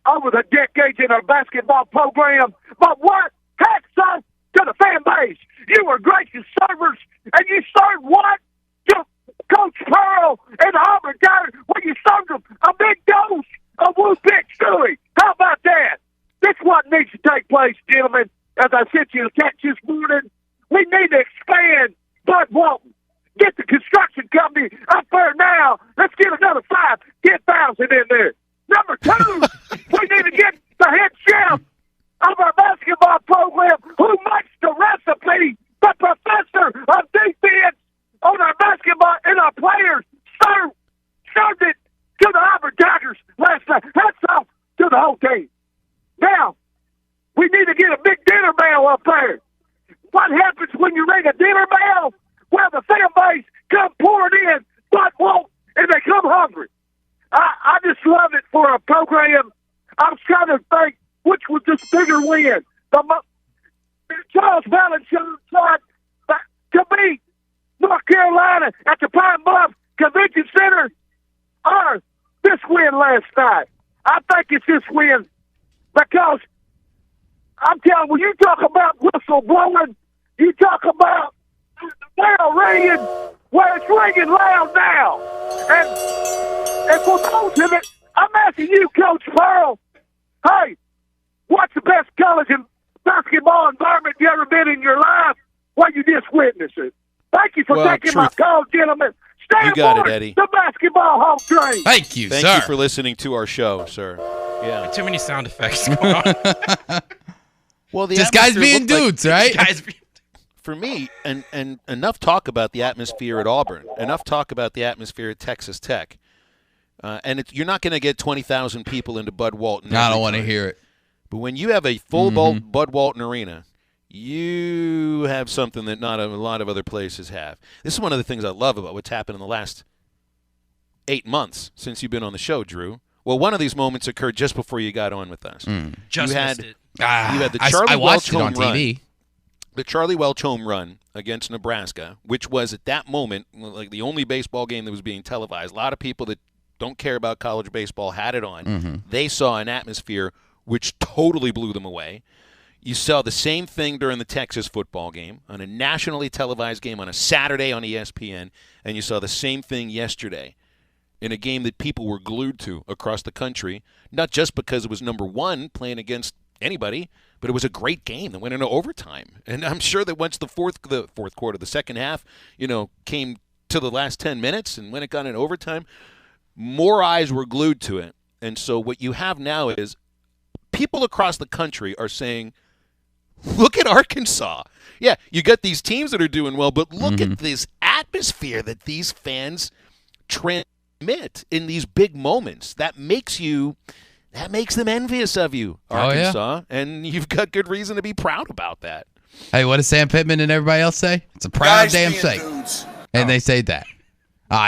over the decades in our basketball program. But what? Hats off to the fan base. You were gracious servers, and you served what? Coach Pearl and the Auburn Tigers, when you served them a big dose of Woo Pig Stewie. How about that? This is what needs to take place, gentlemen. As I sent you a text this morning, we need to expand Bud Walton. Get the construction company up there now. Let's get another 5,000-10,000 in there. Number two, we need to get the head chef of our basketball program who makes the recipe, the professor of defense on our basketball and our players served it to the Auburn Tigers last night. Hats off to the whole team. Now, we need to get a big dinner bell up there. What happens when you ring a dinner bell? Well, the fan base come pouring in, but won't, and they come hungry. I just love it for a program. I'm trying to think which was the bigger win? Charles Valentine to beat North Carolina at the Pine Bluff Convention Center, or this win last night? I think it's this win because I'm telling you, when you talk about whistle blowing, you talk about the bell ringing, well, it's ringing loud now. And for those of it, I'm asking you, Coach Pearl, hey, what's the best college basketball environment you ever been in your life? Well, you just witnessed it. Thank you for taking my call, gentlemen. Stay You got aboard it, Eddie. the basketball home train. Thank you, Thank sir. you for listening to our show, sir. Yeah. Too many sound effects going on. Well, the just guys atmosphere being looked dudes, right? For me, and enough talk about the atmosphere at Auburn, enough talk about the atmosphere at Texas Tech. And you're not going to get 20,000 people into Bud Walton. I don't want to hear it. But when you have a full Bud Walton Arena, you have something that not a lot of other places have. This is one of the things I love about what's happened in the last 8 months since you've been on the show, Drew. Well, one of these moments occurred just before you got on with us. Just missed it. You had the Charlie I watched Welch it on home run. TV. The Charlie Welch home run against Nebraska, which was at that moment like the only baseball game that was being televised. A lot of people that don't care about college baseball had it on. They saw an atmosphere which totally blew them away. You saw the same thing during the Texas football game, on a nationally televised game on a Saturday on ESPN, and you saw the same thing yesterday in a game that people were glued to across the country, not just because it was number one playing against anybody, but it was a great game that went into overtime. And I'm sure that once the fourth quarter, the second half, came to the last 10 minutes, and when it got into overtime, more eyes were glued to it. And so what you have now is people across the country are saying, look at Arkansas. Yeah, you got these teams that are doing well, but look at this atmosphere that these fans transmit in these big moments. That makes them envious of you, Arkansas, and you've got good reason to be proud about that. Hey, what does Sam Pittman and everybody else say? It's a proud damn state. And they say that.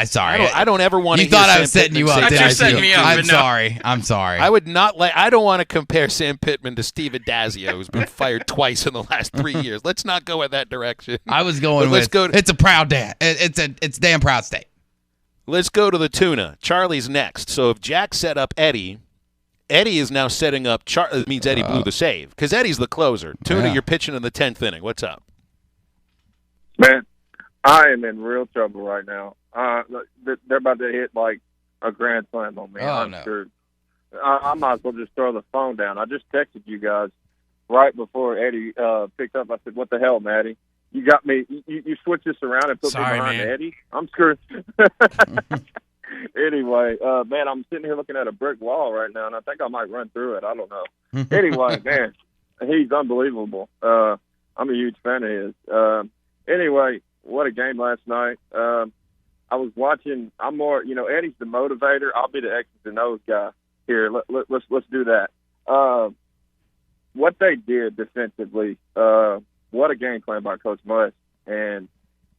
Sorry. I don't ever want to. You thought I was Sam setting you Pittman up, say didn't I? You're setting me up, I'm but no. sorry. I'm sorry. I would not like. I don't want to compare Sam Pittman to Steve Adazio, who's been fired twice in the last 3 years. Let's not go in that direction. I was going with. It's a proud dad. It's a damn proud state. Let's go to the tuna. Charlie's next. So if Jack set up Eddie is now setting up. It means Eddie blew the save because Eddie's the closer. Tuna, you're pitching in the 10th inning. What's up, man? I am in real trouble right now. They're about to hit like a grand slam on me. I'm sure. I might as well just throw the phone down. I just texted you guys right before Eddie picked up. I said, "What the hell, Matty? You got me. You switched this around and put me behind Eddie. I'm screwed." Anyway, man, I'm sitting here looking at a brick wall right now, and I think I might run through it. I don't know. Anyway, man, he's unbelievable. I'm a huge fan of his. Anyway, what a game last night. I was watching. I'm more, Eddie's the motivator. I'll be the X's and O's guy here. Let's do that. What they did defensively, what a game plan by Coach Musk. And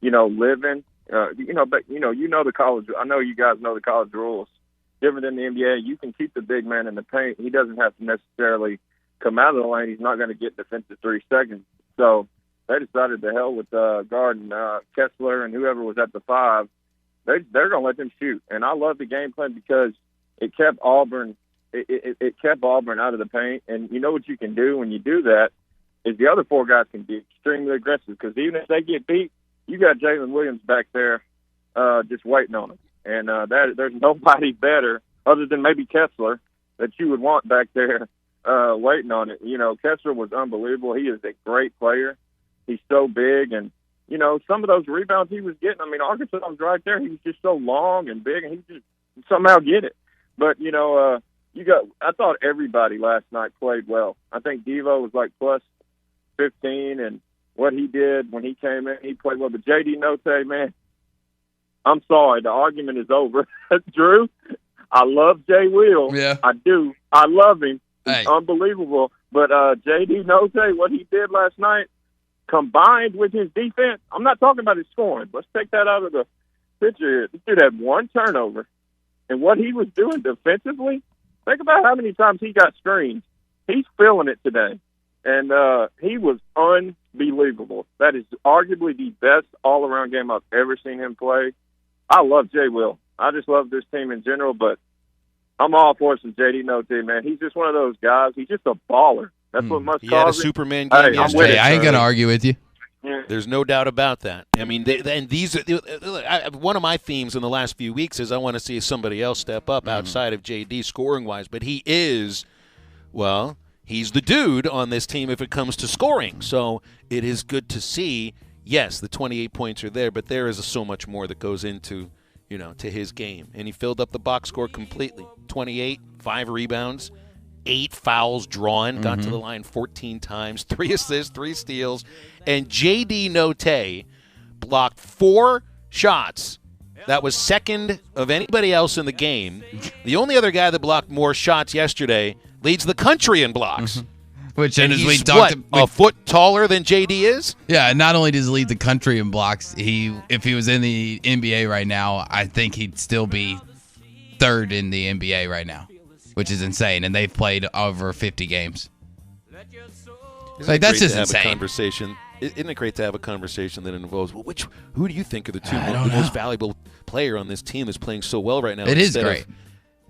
living, but the college. I know you guys know the college rules. Different than the NBA, you can keep the big man in the paint. He doesn't have to necessarily come out of the lane. He's not going to get defensive 3 seconds. So they decided to hell with guarding Kessler and whoever was at the 5. They're going to let them shoot, and I love the game plan because it kept Auburn. It kept Auburn out of the paint, and you know what you can do when you do that is the other 4 guys can be extremely aggressive because even if they get beat, you got Jalen Williams back there just waiting on them, and there's nobody better other than maybe Kessler that you would want back there waiting on it. Kessler was unbelievable. He is a great player. He's so big, and some of those rebounds he was getting. I mean, Arkansas was right there. He was just so long and big, and he just somehow get it. But I thought everybody last night played well. I think Devo was like plus 15, and what he did when he came in, he played well. But J.D. Note, man, I'm sorry, the argument is over. Drew, I love Jay Will. Yeah, I do. I love him. He's unbelievable. But J.D. Note, what he did last night, combined with his defense, I'm not talking about his scoring. Let's take that out of the picture here. This dude had 1 turnover, and what he was doing defensively, think about how many times he got screens he's feeling it today. And he was unbelievable. That is arguably the best all-around game I've ever seen him play. I love Jay Will. I just love this team in general, but I'm all for some JD Notae, man. He's just one of those guys. He's just a baller. That's what must cause it. He had a Superman game yesterday. I ain't going to argue with you. There's no doubt about that. I mean, one of my themes in the last few weeks is I want to see somebody else step up outside of JD scoring-wise, but he is, well, he's the dude on this team if it comes to scoring. So it is good to see, yes, the 28 points are there, but there is so much more that goes into, to his game. And he filled up the box score completely. 28, 5 rebounds, 8 fouls drawn, got to the line 14 times, 3 assists, 3 steals. And JD Notae blocked 4 shots. That was second of anybody else in the game. The only other guy that blocked more shots yesterday leads the country in blocks. Which, and as he's we talked, a foot taller than JD is? Yeah, not only does he lead the country in blocks, if he was in the NBA right now, I think he'd still be third in the NBA right now, which is insane. And they've played over 50 games. That's just insane. Isn't it great to have a conversation that involves, who do you think are the most valuable player on this team that's playing so well right now? It is great.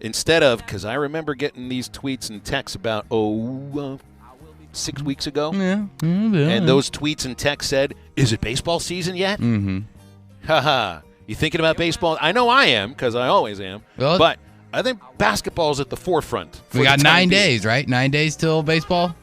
Instead of, because I remember getting these tweets and texts about, 6 weeks ago. And those tweets and texts said, is it baseball season yet? Haha. You thinking about baseball? I know I am, because I always am. Well, but I think basketball's at the forefront. We got 9 days, right? 9 days till baseball?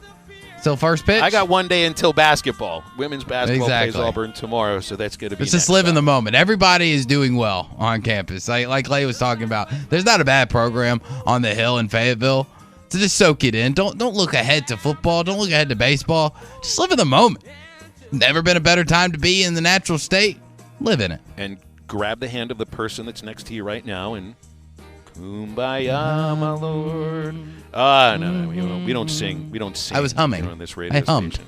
Till first pitch? I got 1 day until basketball. Women's basketball plays Auburn tomorrow, so that's going to be Let's just live in the moment. Everybody is doing well on campus. Like Clay was talking about, there's not a bad program on the Hill in Fayetteville. So just soak it in. Don't look ahead to football. Don't look ahead to baseball. Just live in the moment. Never been a better time to be in the natural state. Live in it. And grab the hand of the person that's next to you right now and Kumbaya, my Lord. No, we don't sing. We don't sing. I was humming. On this radio station.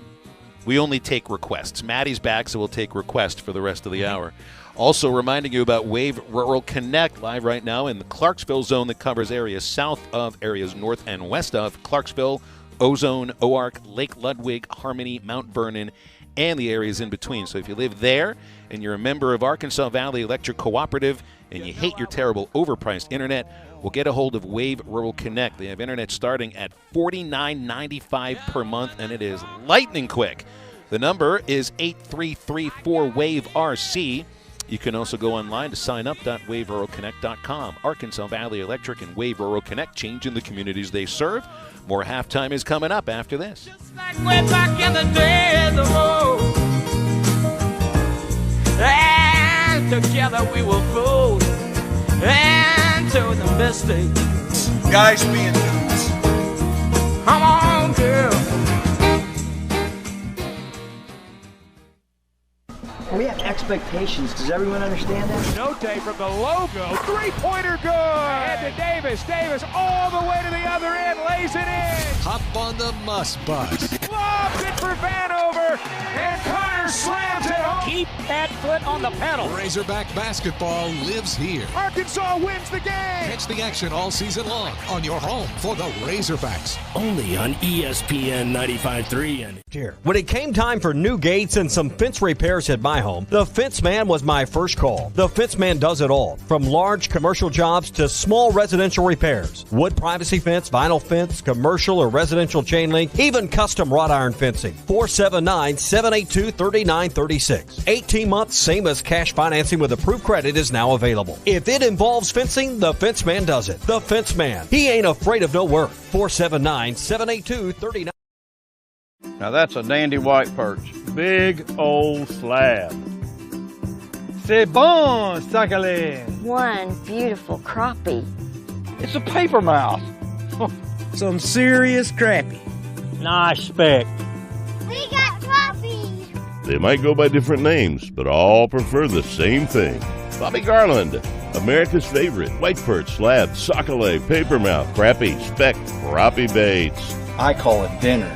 We only take requests. Maddie's back, so we'll take requests for the rest of the hour. Also reminding you about Wave Rural Connect, live right now in the Clarksville zone that covers areas south of, areas north and west of Clarksville, Ozone, Oark, Lake Ludwig, Harmony, Mount Vernon, and the areas in between. So if you live there and you're a member of Arkansas Valley Electric Cooperative and you hate your terrible overpriced internet, well, get a hold of Wave Rural Connect. They have internet starting at $49.95 per month, and it is lightning quick. The number is 8334-WAVE-RC. You can also go online to sign up .waveruralconnect.com. Arkansas Valley Electric and Wave Rural Connect, changing the communities they serve. More halftime is coming up after this. Like way back in the days of old, and together we will float into the mystic. Guys being dudes. Come on, girl. We have expectations. Does everyone understand that? Notae from the logo. Three-pointer good. Ahead to Davis. Davis all the way to the other end. Lays it in. Hop on the Muss Bus. Lobs it for Vanover. And Connor slams it home. Keep that foot on the pedal. Razorback basketball lives here. Arkansas wins the game. Catch the action all season long on your home for the Razorbacks. Only on ESPN 95.3. And when it came time for new gates and some fence repairs at my home, the Fence Man was my first call. The Fence Man does it all, from large commercial jobs to small residential repairs. Wood privacy fence, vinyl fence, commercial or residential chain link, even custom wrought iron fencing. 479-782-3936. 18 months, same as cash financing with approved credit is now available. If it involves fencing, the Fence Man does it. The Fence Man. He ain't afraid of no work. 479-782-3936. Now that's a dandy white perch. Big old slab. C'est bon, sacalé. One beautiful crappie. It's a paper mouse. Some serious crappie. Nice speck. We got crappies. They might go by different names, but all prefer the same thing. Bobby Garland, America's favorite. White perch, slab, sacalé, paper mouth, crappie, speck, crappie baits. I call it dinner.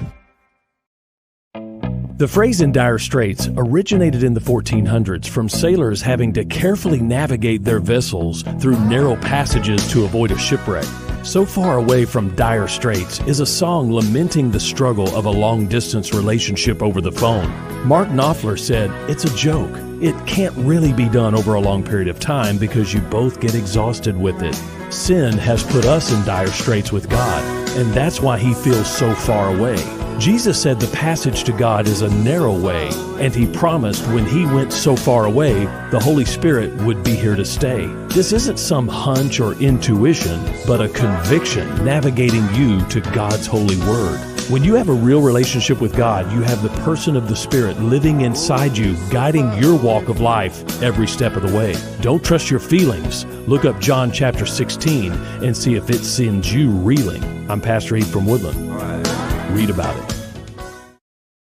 The phrase in dire straits originated in the 1400s from sailors having to carefully navigate their vessels through narrow passages to avoid a shipwreck. So Far Away from Dire Straits is a song lamenting the struggle of a long-distance relationship over the phone. Mark Knopfler said, "It's a joke. It can't really be done over a long period of time because you both get exhausted with it. Sin has put us in dire straits with God, and that's why he feels so far away." Jesus said the passage to God is a narrow way, and he promised when he went so far away, the Holy Spirit would be here to stay. This isn't some hunch or intuition, but a conviction navigating you to God's holy word. When you have a real relationship with God, you have the person of the Spirit living inside you, guiding your walk of life every step of the way. Don't trust your feelings. Look up John chapter 16 and see if it sends you reeling. I'm Pastor Heath from Woodland. Read about it.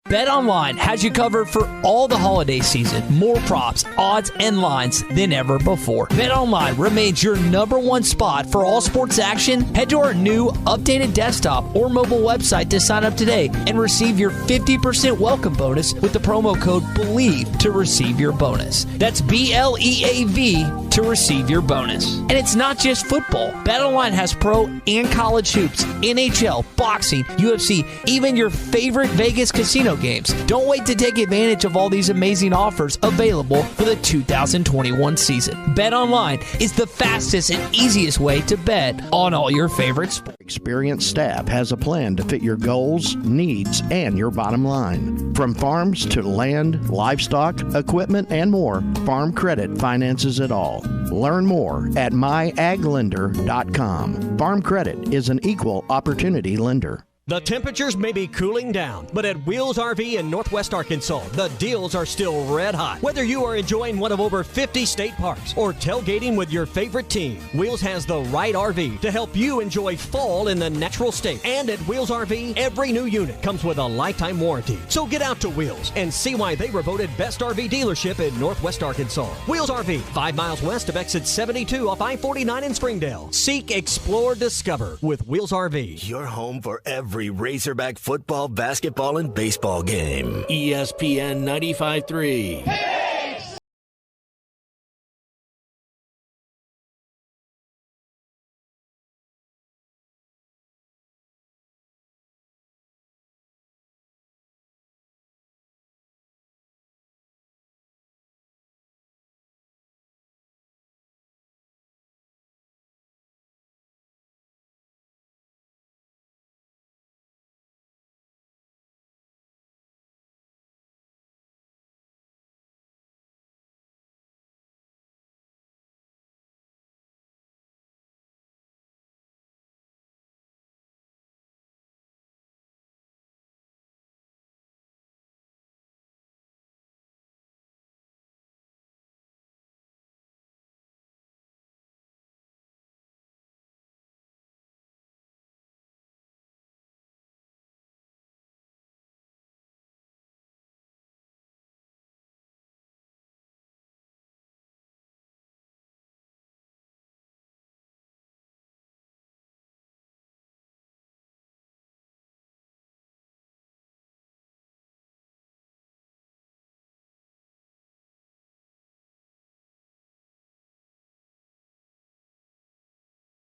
BetOnline has you covered for all the holiday season. More props, odds, and lines than ever before. BetOnline remains your #1 spot for all sports action. Head to our new updated desktop or mobile website to sign up today and receive your 50% welcome bonus with the promo code BELIEVE to receive your bonus. That's BLEAV to receive your bonus. And it's not just football. BetOnline has pro and college hoops, NHL, boxing, UFC, even your favorite Vegas casino games. Don't wait to take advantage of all these amazing offers available for the 2021 season. BetOnline is the fastest and easiest way to bet on all your favorite sports. Experienced staff has a plan to fit your goals, needs, and your bottom line. From farms to land, livestock, equipment, and more, Farm Credit finances it all. Learn more at myaglender.com. Farm Credit is an equal opportunity lender. The temperatures may be cooling down, but at Wheels RV in Northwest Arkansas, the deals are still red hot. Whether you are enjoying one of over 50 state parks or tailgating with your favorite team, Wheels has the right RV to help you enjoy fall in the natural state. And at Wheels RV, every new unit comes with a lifetime warranty. So get out to Wheels and see why they were voted best RV dealership in Northwest Arkansas. Wheels RV, 5 miles west of exit 72 off I-49 in Springdale. Seek, explore, discover with Wheels RV. Your home for every Razorback football, basketball, and baseball game. ESPN 95.3.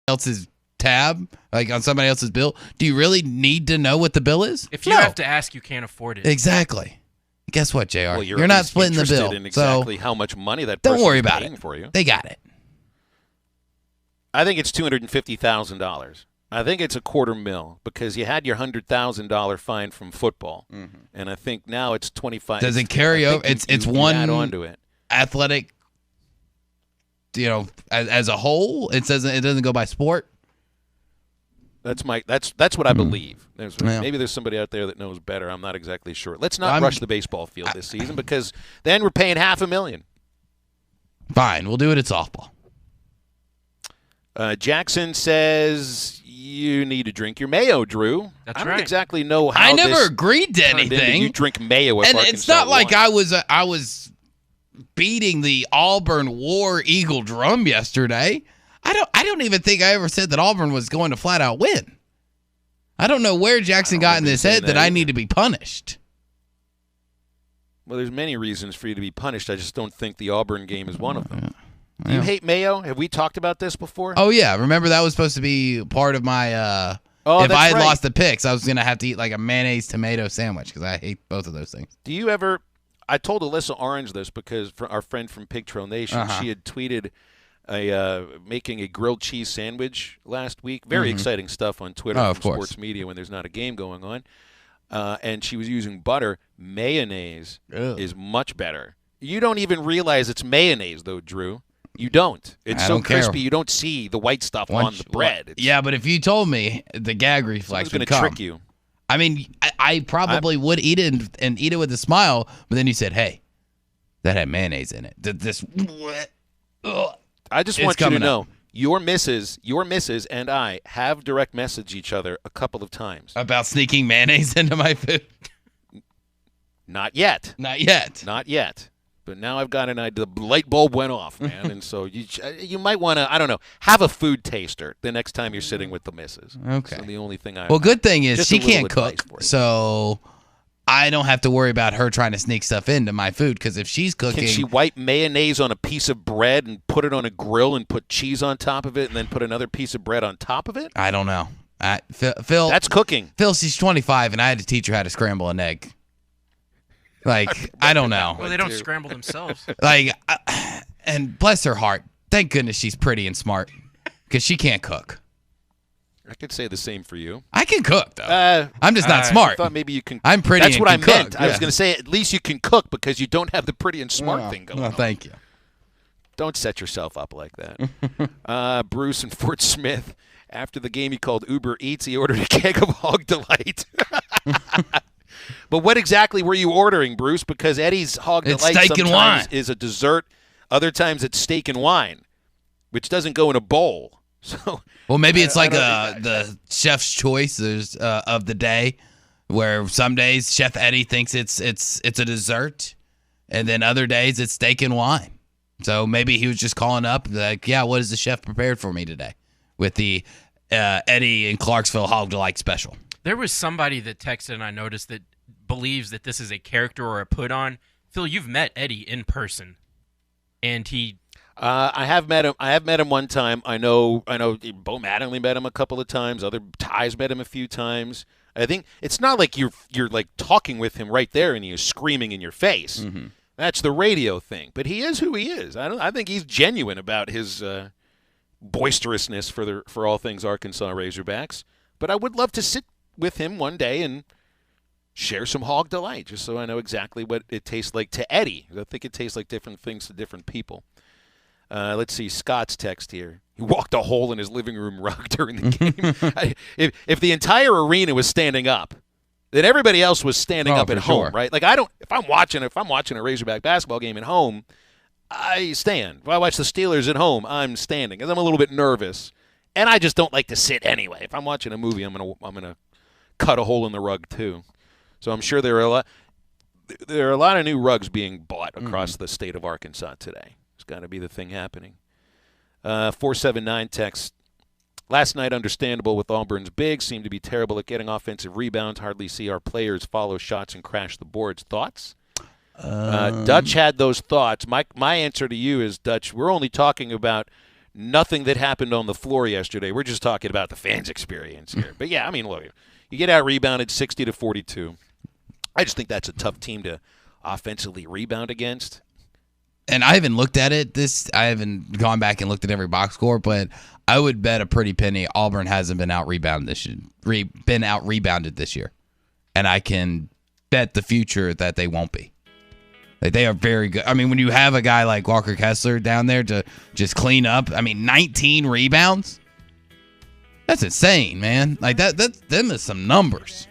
Else's tab, like on somebody else's bill. Do you really need to know what the bill is? If you have to ask, you can't afford it. Exactly. Guess what, JR? Well, you're not splitting the bill. In exactly how much money that don't person worry is about paying it. For you. They got it. I think it's $250,000. I think it's $250,000 because you had your $100,000 fine from football, and I think now it's $25,000. Does it carry over? It's one add on to it. Athletic. As a whole, it doesn't go by sport. That's what I believe. Maybe there's somebody out there that knows better. I'm not exactly sure. Let's not rush the baseball field this season because then we're paying $500,000. Fine, we'll do it at softball. Jackson says you need to drink your mayo, Drew. That's I don't exactly know how. I never agreed to anything. You drink mayo, and it's not like I was beating the Auburn War Eagle drum yesterday. I don't even think I ever said that Auburn was going to flat out win. I don't know where Jackson got in his head that I need to be punished. Well, there's many reasons for you to be punished. I just don't think the Auburn game is one of them. Do you hate mayo? Have we talked about this before? Oh, yeah. Remember that was supposed to be part of my if that's I had right. lost the picks, I was going to have to eat like a mayonnaise tomato sandwich because I hate both of those things. Do you ever – I told Alyssa Orange this because for our friend from Pig Trail Nation, she had tweeted making a grilled cheese sandwich last week. Very exciting stuff on Twitter from sports media when there's not a game going on. And she was using butter. Mayonnaise is much better. You don't even realize it's mayonnaise, though, Drew. You don't. It's so crispy, you don't see the white stuff on the bread. Yeah, but if you told me, the gag reflex would come. Going to trick you. I mean, I probably would eat it and eat it with a smile, but then you said, hey, that had mayonnaise in it. I just want you to know, your missus and I have direct messaged each other a couple of times. About sneaking mayonnaise into my food? Not yet. Not yet. Not yet. But now I've got an idea. The light bulb went off, man. And so you might want to, I don't know, have a food taster the next time you're sitting with the missus. Okay. So the only thing Well, good thing is she can't cook, so I don't have to worry about her trying to sneak stuff into my food because if she's cooking. Can she wipe mayonnaise on a piece of bread and put it on a grill and put cheese on top of it and then put another piece of bread on top of it? I don't know. Phil. That's cooking. Phil, she's 25, and I had to teach her how to scramble an egg. Like, I don't know. Well, they don't scramble themselves. Like, and bless her heart, thank goodness she's pretty and smart because she can't cook. I could say the same for you. I can cook, though. I'm just not smart. I thought maybe you can. I'm pretty. That's what I meant. Cook. I was going to say at least you can cook because you don't have the pretty and smart thing going on. Thank you. Don't set yourself up like that. Bruce in Fort Smith, after the game he called Uber Eats, he ordered a keg of Hog Delight. But what exactly were you ordering, Bruce? Because Eddie's Hog Delight sometimes is a dessert. Other times it's steak and wine, which doesn't go in a bowl. So, well, maybe it's like the chef's choice of the day, where some days Chef Eddie thinks it's a dessert, and then other days it's steak and wine. So maybe he was just calling up like, yeah, what has the chef prepared for me today with the Eddie in Clarksville Hog Delight special? There was somebody that texted, and I noticed that believes that this is a character or a put on. Phil, you've met Eddie in person, and he. I have met him. I have met him one time. I know. Bo Mattingly met him a couple of times. Other Ties met him a few times. I think it's not like you're like talking with him right there and he is screaming in your face. Mm-hmm. That's the radio thing. But he is who he is. I think he's genuine about his boisterousness for all things Arkansas Razorbacks. But I would love to sit with him one day and share some Hog Delight, just so I know exactly what it tastes like to Eddie. I think it tastes like different things to different people. Let's see, Scott's text here. He walked a hole in his living room rug during the game. If the entire arena was standing up, then everybody else was standing up at home, right? Like if I'm watching a Razorback basketball game at home, I stand. If I watch the Steelers at home, I'm standing, because I'm a little bit nervous, and I just don't like to sit anyway. If I'm watching a movie, I'm gonna cut a hole in the rug too. So I'm sure there are a lot of new rugs being bought across the state of Arkansas today. It's got to be the thing happening. 479 text. Last night, understandable with Auburn's bigs. Seemed to be terrible at getting offensive rebounds. Hardly see our players follow shots and crash the boards. Thoughts? Dutch had those thoughts. My answer to you is, Dutch, we're only talking about nothing that happened on the floor yesterday. We're just talking about the fans' experience here. But, yeah, I mean, look, you get out-rebounded 60-42. I just think that's a tough team to offensively rebound against. And I haven't looked at it. I haven't gone back and looked at every box score, but I would bet a pretty penny Auburn hasn't been out-rebounded this year. And I can bet the future that they won't be. Like, they are very good. I mean, when you have a guy like Walker Kessler down there to just clean up, 19 rebounds? That's insane, man. Like, them is some numbers.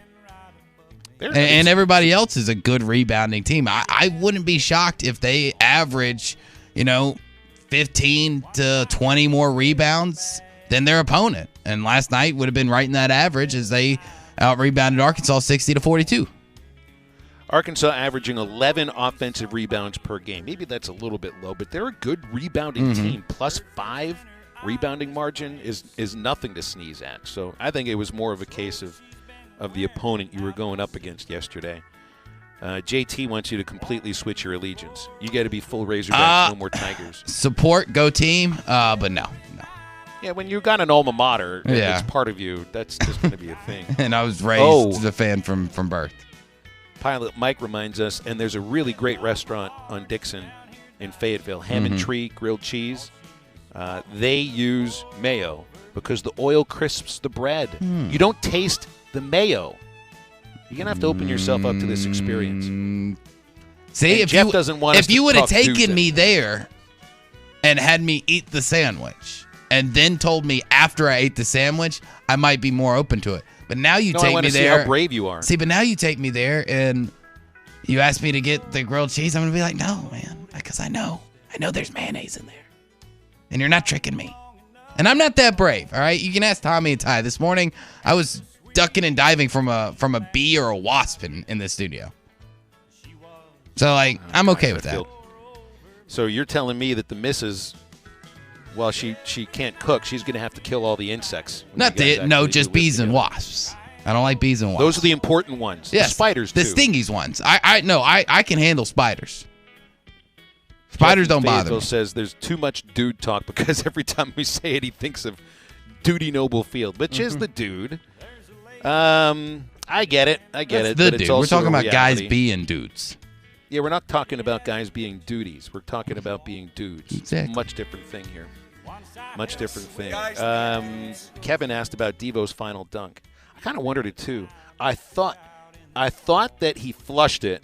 And everybody else is a good rebounding team. I wouldn't be shocked if they average, 15 to 20 more rebounds than their opponent. And last night would have been right in that average as they out-rebounded Arkansas 60-42. Arkansas averaging 11 offensive rebounds per game. Maybe that's a little bit low, but they're a good rebounding team. +5 rebounding margin is nothing to sneeze at. So I think it was more of a case of the opponent you were going up against yesterday. JT wants you to completely switch your allegiance. You got to be full Razorbacks, no more Tigers. Support, go team, but no. Yeah, when you got an alma mater, and Yeah. it's part of you, that's just going to be a thing. And I was raised as a fan from birth. Pilot Mike reminds us, and there's a really great restaurant on Dixon in Fayetteville, Ham and Tree Grilled Cheese. They use mayo because the oil crisps the bread. You don't taste the mayo. You're going to have to open yourself up to this experience. See, and if Jeff doesn't want us if you to would have talk taken Tuesday. me there and had me eat the sandwich and then told me after I ate the sandwich, I might be more open to it. But now you No, I take wanna me see there. how brave you are. See, but now you take me there and you ask me to get the grilled cheese. I'm going to be like, no, man, because I know there's mayonnaise in there. And you're not tricking me. And I'm not that brave, all right? You can ask Tommy and Ty. This morning, I was ducking and diving from a bee or a wasp in the studio. So, like, I'm okay with that. So you're telling me that the missus, while she can't cook, she's going to have to kill all the insects. Not just bees and wasps. I don't like bees and wasps. Those are the important ones. Yes, The spiders, too. the stingies ones. I can handle spiders. Spiders don't bother me. Fayetteville says there's too much dude talk because every time we say it, he thinks of Duty Noble Field, which is the dude. I get it. The but dude. it's We're also talking a about guys reality. being dudes. Yeah, we're not talking about guys being duties. We're talking about being dudes. Exactly. Much different thing here. Much different thing. Kevin asked about Devo's final dunk. I kind of wondered it too. I thought that he flushed it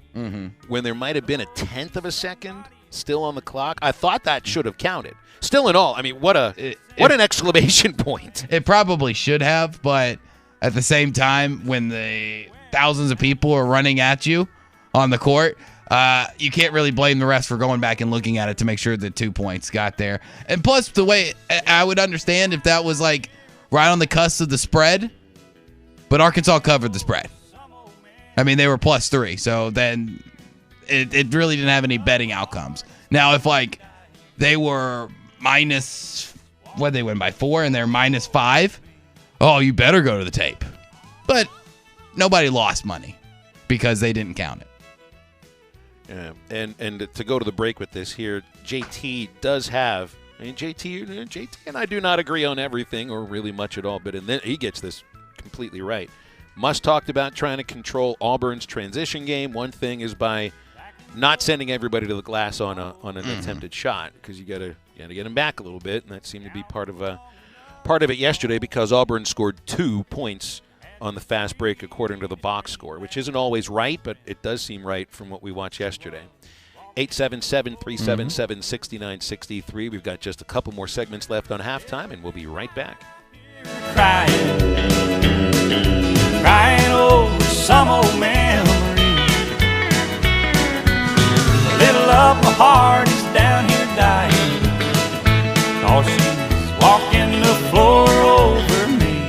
when there might have been a tenth of a second still on the clock. I thought that should have counted. Still in all, I mean, what an exclamation point. It probably should have, but at the same time, when the thousands of people are running at you on the court, you can't really blame the refs for going back and looking at it to make sure the 2 points got there. And plus, the way I would understand if that was like right on the cusp of the spread, but Arkansas covered the spread. I mean, they were +3, so then it really didn't have any betting outcomes. Now, if like they were they win by 4 and they're -5, oh, you better go to the tape. But nobody lost money because they didn't count it. Yeah, and to go to the break with this here, JT does have. I mean, JT and I do not agree on everything or really much at all, but then he gets this completely right. Musk talked about trying to control Auburn's transition game. One thing is by not sending everybody to the glass on an attempted shot, because you got to get them back a little bit, and that seemed to be part of it yesterday because Auburn scored 2 points on the fast break according to the box score, which isn't always right, but it does seem right from what we watched yesterday. 877-377-6963. We've got just a couple more segments left on halftime, and we'll be right back. Crying over some old memory. A little of my heart is down here dying, 'cause she's walking the floor over me.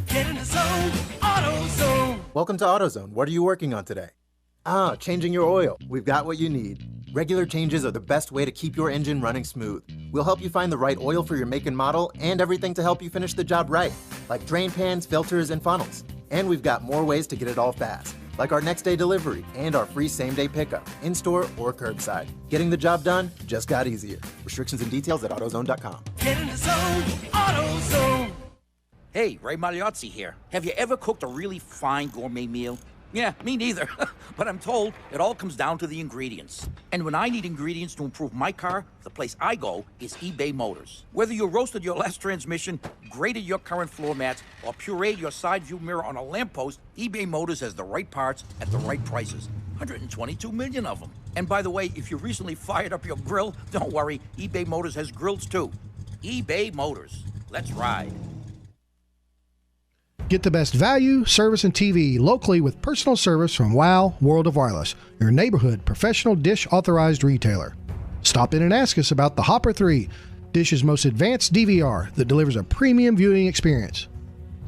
Get in the zone, AutoZone. Welcome to AutoZone. What are you working on today? Changing your oil. We've got what you need. Regular changes are the best way to keep your engine running smooth. We'll help you find the right oil for your make and model and everything to help you finish the job right, like drain pans, filters, and funnels. And we've got more ways to get it all fast, like our next day delivery and our free same-day pickup, in-store or curbside. Getting the job done just got easier. Restrictions and details at AutoZone.com. Get in the zone, AutoZone. Hey, Ray Magliozzi here. Have you ever cooked a really fine gourmet meal? Yeah, me neither. But I'm told it all comes down to the ingredients. And when I need ingredients to improve my car, the place I go is eBay Motors. Whether you roasted your last transmission, graded your current floor mats, or pureed your side view mirror on a lamppost, eBay Motors has the right parts at the right prices. 122 million of them. And by the way, if you recently fired up your grill, don't worry, eBay Motors has grills too. eBay Motors. Let's ride. Get the best value, service, and TV locally with personal service from WOW World of Wireless, your neighborhood professional Dish authorized retailer. Stop in and ask us about the Hopper 3, Dish's most advanced DVR that delivers a premium viewing experience.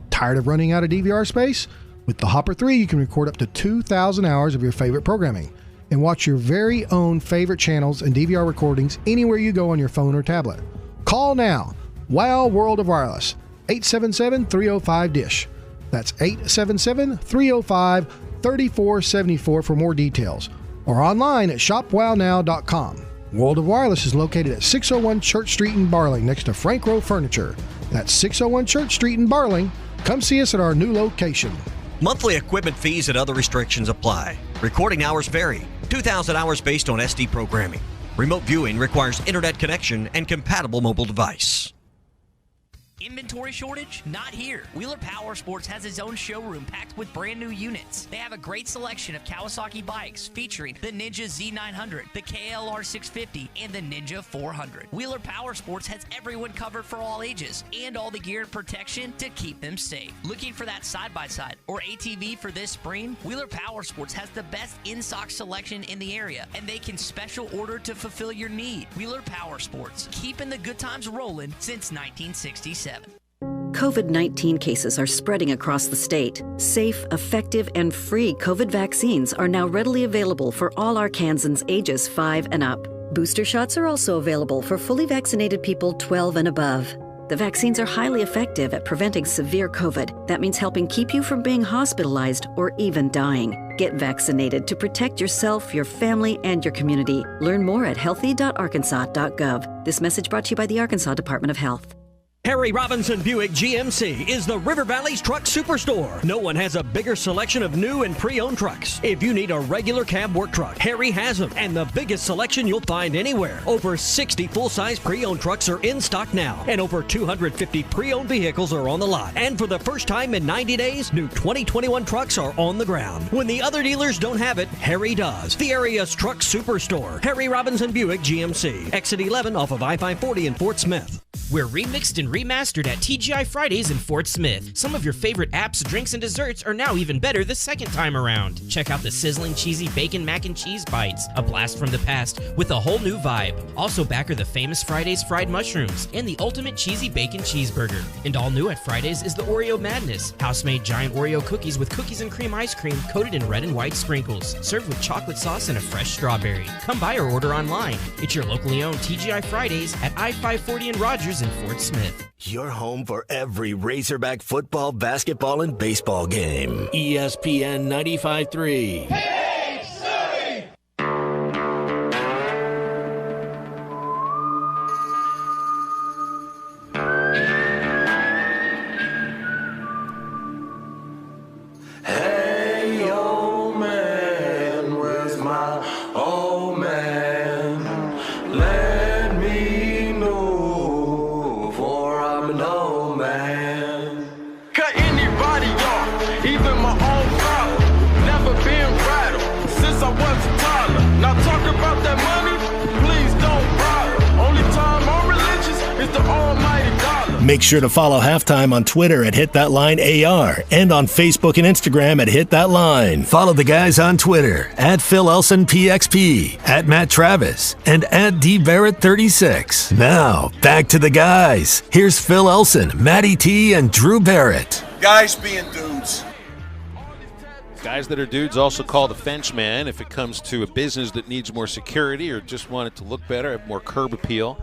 Tired of running out of DVR space? With the Hopper 3, you can record up to 2,000 hours of your favorite programming and watch your very own favorite channels and DVR recordings anywhere you go on your phone or tablet. Call now. WOW World of Wireless, 877-305-DISH. That's 877-305-3474 for more details. Or online at shopwownow.com. World of Wireless is located at 601 Church Street in Barling, next to Frank Rowe Furniture. That's 601 Church Street in Barling. Come see us at our new location. Monthly equipment fees and other restrictions apply. Recording hours vary. 2,000 hours based on SD programming. Remote viewing requires internet connection and compatible mobile device. Inventory shortage? Not here. Wheeler Power Sports has its own showroom packed with brand new units. They have a great selection of Kawasaki bikes featuring the Ninja Z900, the KLR 650, and the Ninja 400. Wheeler Power Sports has everyone covered for all ages and all the gear and protection to keep them safe. Looking for that side-by-side or ATV for this spring? Wheeler Power Sports has the best in-stock selection in the area, and they can special order to fulfill your need. Wheeler Power Sports, keeping the good times rolling since 1967. COVID-19 cases are spreading across the state. Safe, effective, and free COVID vaccines are now readily available for all Arkansans ages 5 and up. Booster shots are also available for fully vaccinated people 12 and above. The vaccines are highly effective at preventing severe COVID. That means helping keep you from being hospitalized or even dying. Get vaccinated to protect yourself, your family, and your community. Learn more at healthy.arkansas.gov. This message brought to you by the Arkansas Department of Health. Harry Robinson Buick GMC is the River Valley's truck superstore. No one has a bigger selection of new and pre-owned trucks. If you need a regular cab work truck, Harry has them, and the biggest selection you'll find anywhere. Over 60 full-size pre-owned trucks are in stock now, and over 250 pre-owned vehicles are on the lot. And for the first time in 90 days, new 2021 trucks are on the ground. When the other dealers don't have it, Harry does. The area's truck superstore, Harry Robinson Buick GMC, exit 11 off of I-540 in Fort Smith. We're remixed and remastered at TGI Fridays in Fort Smith. Some of your favorite apps, drinks, and desserts are now even better the second time around. Check out the sizzling cheesy bacon mac and cheese bites, a blast from the past with a whole new vibe. Also back are the famous Fridays fried mushrooms and the ultimate cheesy bacon cheeseburger. And all new at Fridays is the Oreo Madness, house-made giant Oreo cookies with cookies and cream ice cream coated in red and white sprinkles, served with chocolate sauce and a fresh strawberry. Come by or order online. It's your locally owned TGI Fridays at I-540 and Rogers in Fort Smith. Your home for every Razorback football, basketball, and baseball game. ESPN 95.3. Hey, Surrey! Hey, old man, where's my old man? Let me know, for I'm an old man. Cut anybody off, even my own father. Never been rattled since I was a toddler. Now talk about that money, please don't bother. Only time I'm religious is the almighty dollar. Make sure to follow Halftime on Twitter at HitThatLineAR and on Facebook and Instagram at HitThatLine. Follow the guys on Twitter at PhilElsonPXP, at Matt Travis, and at DBarrett36. Now, back to the guys. Here's Phil Elson, Matty T, and Drew Barrett. Guys being dudes. Guys that are dudes also call the fence man if it comes to a business that needs more security or just want it to look better, have more curb appeal.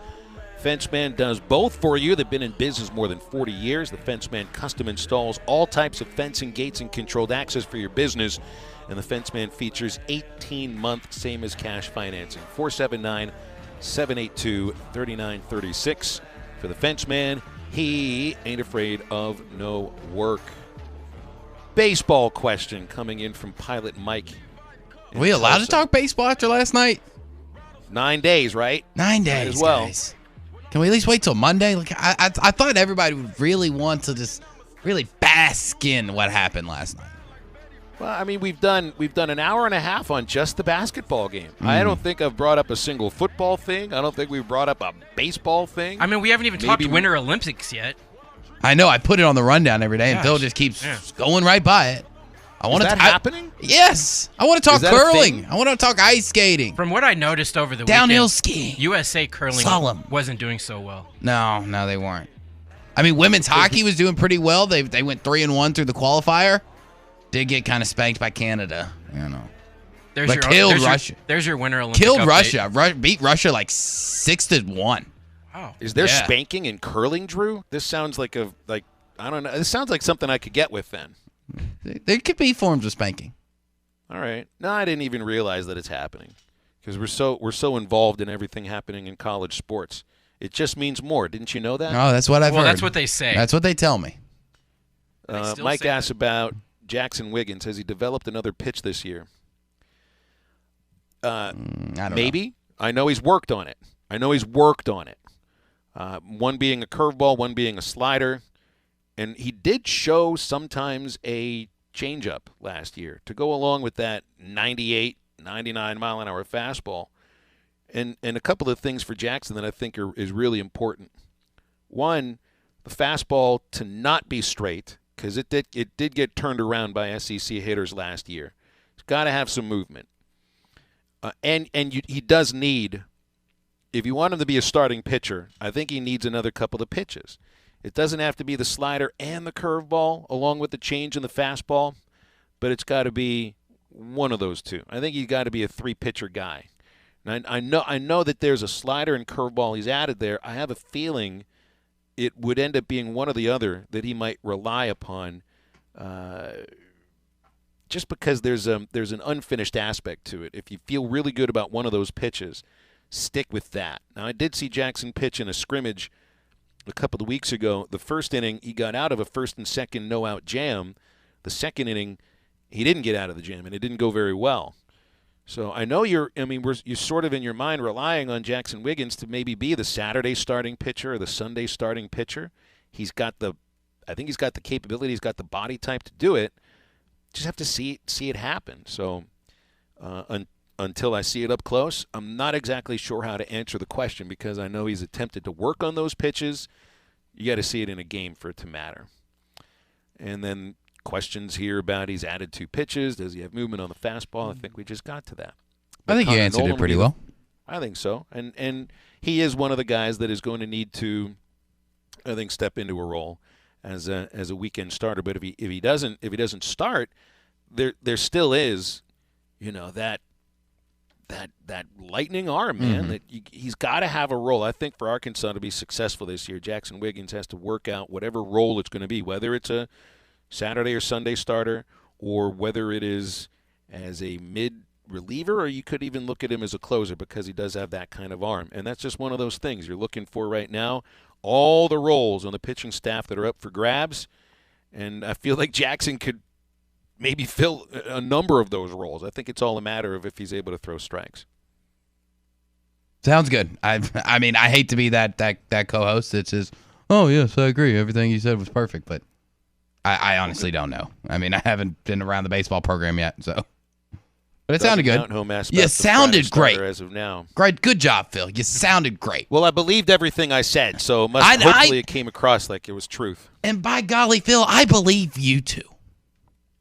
Fenceman does both for you. They've been in business more than 40 years. The Fenceman custom installs all types of fencing, gates, and controlled access for your business. And the Fenceman features 18-month same-as-cash financing. 479-782-3936. For the Fenceman, he ain't afraid of no work. Baseball question coming in from Pilot Mike. Are we allowed to talk baseball after last night? 9 days, right? 9 days, as well. Guys. Can we at least wait till Monday? Like I thought everybody would really want to just really bask in what happened last night. Well, I mean, we've done an hour and a half on just the basketball game. I don't think I've brought up a single football thing. I don't think we've brought up a baseball thing. I mean, we haven't even talked Winter Olympics yet. I know. I put it on the rundown every day, and Phil just keeps going right by it. Is that happening? Yes. I want to talk curling. I want to talk ice skating. From what I noticed over the downhill weekend, skiing, USA curling wasn't doing so well. No, they weren't. I mean, women's hockey was doing pretty well. They went 3-1 through the qualifier. Did get kind of spanked by Canada, you know. Killed Russia. There's your Winter Olympic Killed update. Russia. Beat Russia like 6-1. Wow. Is there spanking in curling, Drew? This sounds like a I don't know. It sounds like something I could get with then. There could be forms of spanking. All right. No, I didn't even realize that it's happening because we're so involved in everything happening in college sports. It just means more. Didn't you know that? Oh, that's what I've heard. Well, that's what they say. That's what they tell me. Mike asks about Jackson Wiggins. Has he developed another pitch this year? I don't maybe. I know he's worked on it. One being a curveball, one being a slider. And he did show sometimes a changeup last year to go along with that 98, 99 mile an hour fastball. And a couple of things for Jackson that I think is really important. One, the fastball to not be straight, because it did get turned around by SEC hitters last year. It's got to have some movement. He does need, if you want him to be a starting pitcher, I think he needs another couple of pitches. It doesn't have to be the slider and the curveball along with the change in the fastball, but it's got to be one of those two. I think he's got to be a three-pitcher guy. And I know that there's a slider and curveball he's added there. I have a feeling it would end up being one or the other that he might rely upon just because there's an unfinished aspect to it. If you feel really good about one of those pitches, stick with that. Now, I did see Jackson pitch in a scrimmage a couple of weeks ago. The first inning, he got out of a first and second no-out jam. The second inning, he didn't get out of the jam, and it didn't go very well. So I know you're sort of in your mind relying on Jackson Wiggins to maybe be the Saturday starting pitcher or the Sunday starting pitcher. I think he's got the capability, he's got the body type to do it. Just have to see it happen. So until I see it up close, I'm not exactly sure how to answer the question because I know he's attempted to work on those pitches. You got to see it in a game for it to matter. And then questions here about he's added 2 pitches. Does he have movement on the fastball? I think we just got to that. I think you answered it pretty well. I think so. And he is one of the guys that is going to need to, I think, step into a role as a weekend starter. But if he doesn't start, there still is, that lightning arm, man. Mm-hmm. That he's got to have a role. I think for Arkansas to be successful this year, Jackson Wiggins has to work out whatever role it's going to be, whether it's a Saturday or Sunday starter, or whether it is as a mid-reliever, or you could even look at him as a closer because he does have that kind of arm. And that's just one of those things you're looking for right now. All the roles on the pitching staff that are up for grabs, and I feel like Jackson could maybe fill a number of those roles. I think it's all a matter of if he's able to throw strikes. Sounds good. I hate to be that co-host that says, "Oh yes, I agree. Everything you said was perfect," but I honestly don't know. I haven't been around the baseball program yet, so. But it sounded good. You sounded great. As of now. Great, good job, Phil. You sounded great. Well, I believed everything I said, so hopefully it came across like it was truth. And by golly, Phil, I believe you too,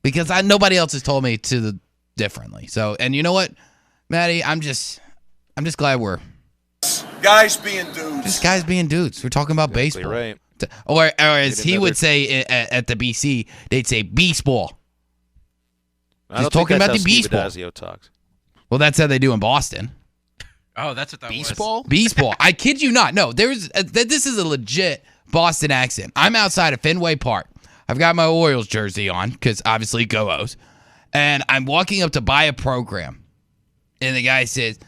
because nobody else has told me differently. So, and you know what, Maddie, I'm just glad we're guys being dudes. Just guys being dudes. We're talking about baseball, right? Or as he would say at the BC, they'd say beast ball. He's talking about the beast ball. Talks. Well, that's how they do in Boston. Oh, that's what that beast was. Ball? Beast ball. I kid you not. No, this is a legit Boston accent. I'm outside of Fenway Park. I've got my Orioles jersey on because obviously go O's. And I'm walking up to buy a program. And the guy says,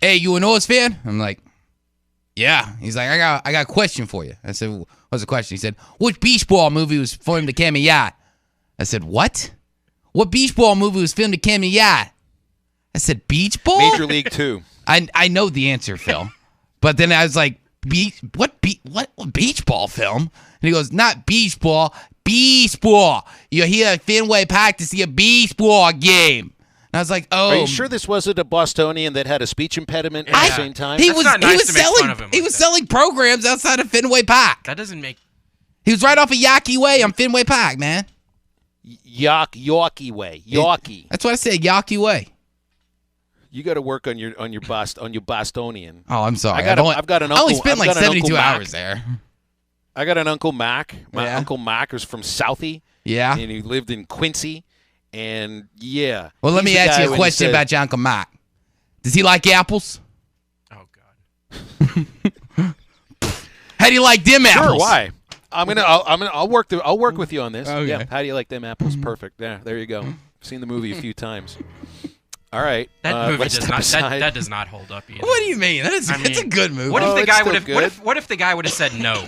"Hey, you an O's fan?" I'm like, "Yeah." He's like, I got a question for you. I said, "What's the question?" He said, "Which beach ball movie was filmed at Camden Yacht?" I said, "What? What beach ball movie was filmed at Camden Yacht?" I said, "Beach ball?" Major League 2. I know the answer, Phil. But then I was like, what beach ball film? And he goes, "Not beach ball, beach ball. You're here at Fenway Park to see a beach ball game." And I was like, "Oh, are you sure this wasn't a Bostonian that had a speech impediment at the same time?" He was selling programs outside of Fenway Park. That doesn't make. He was right off of Yawkey Way on Fenway Park, man. Yawkey Way. Yawkey. That's what I said, Yawkey Way. You got to work on your Bostonian. Oh, I'm sorry. I've got an uncle. I only spent like 72 hours there. I got an Uncle Mac. My Uncle Mac was from Southie. Yeah. And he lived in Quincy. And yeah. Well, let me ask you a question about your Uncle Mac. Does he like apples? Oh, God. How do you like them apples? Sure, why? I'll work with you on this. Okay. Yeah. How do you like them apples? Perfect. Yeah, there you go. Seen the movie a few times. All right. That movie does not hold up either. What do you mean? It's a good movie. What if the guy would have? What if the guy would have said no?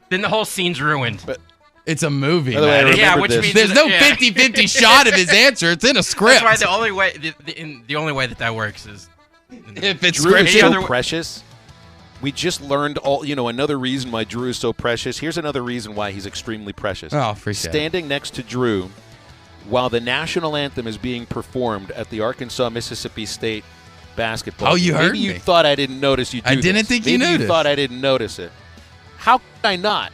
Then the whole scene's ruined. But it's a movie. By the way, yeah, which means there's no 50-50 shot of his answer. It's in a script. That's why the only way that works is if it's Drew is scripted. so precious. We just learned another reason why Drew is so precious. Here's another reason why he's extremely precious. Oh, appreciate it. Standing next to Drew while the national anthem is being performed at the Arkansas-Mississippi State basketball. Oh, you heard Maybe me. you thought I didn't notice you do I didn't this. think you Maybe noticed. you thought I didn't notice it. How could I not?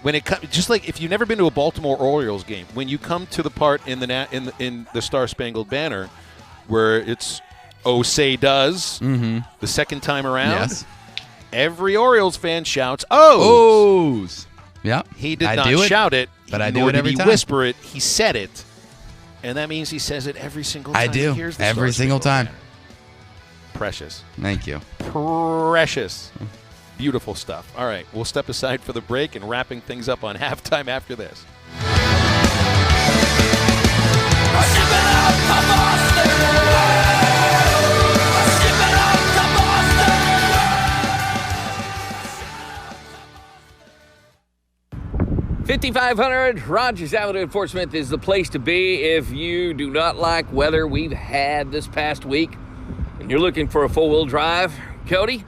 When it comes, just like if you've never been to a Baltimore Orioles game, when you come to the part in the Star Spangled Banner where it's "Oh Say Does" the second time around, Yes. every Orioles fan shouts "O's." Yeah. He did not shout it, but I do nor it every did he time. whisper it. He said it, and that means he says it every single time. I do. He hears the Every Star single Spangled time. Banner. Precious. Thank you. Precious. Beautiful stuff. All right, we'll step aside for the break and wrapping things up on halftime after this. $5,500 Rogers Avenue in Fort Smith is the place to be if you do not like weather we've had this past week and you're looking for a four-wheel drive. Cody,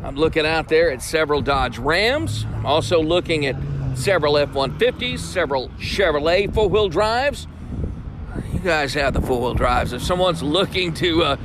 I'm looking out there at several Dodge Rams. I'm also looking at several F-150s, several Chevrolet four-wheel drives. You guys have the four-wheel drives. If someone's looking to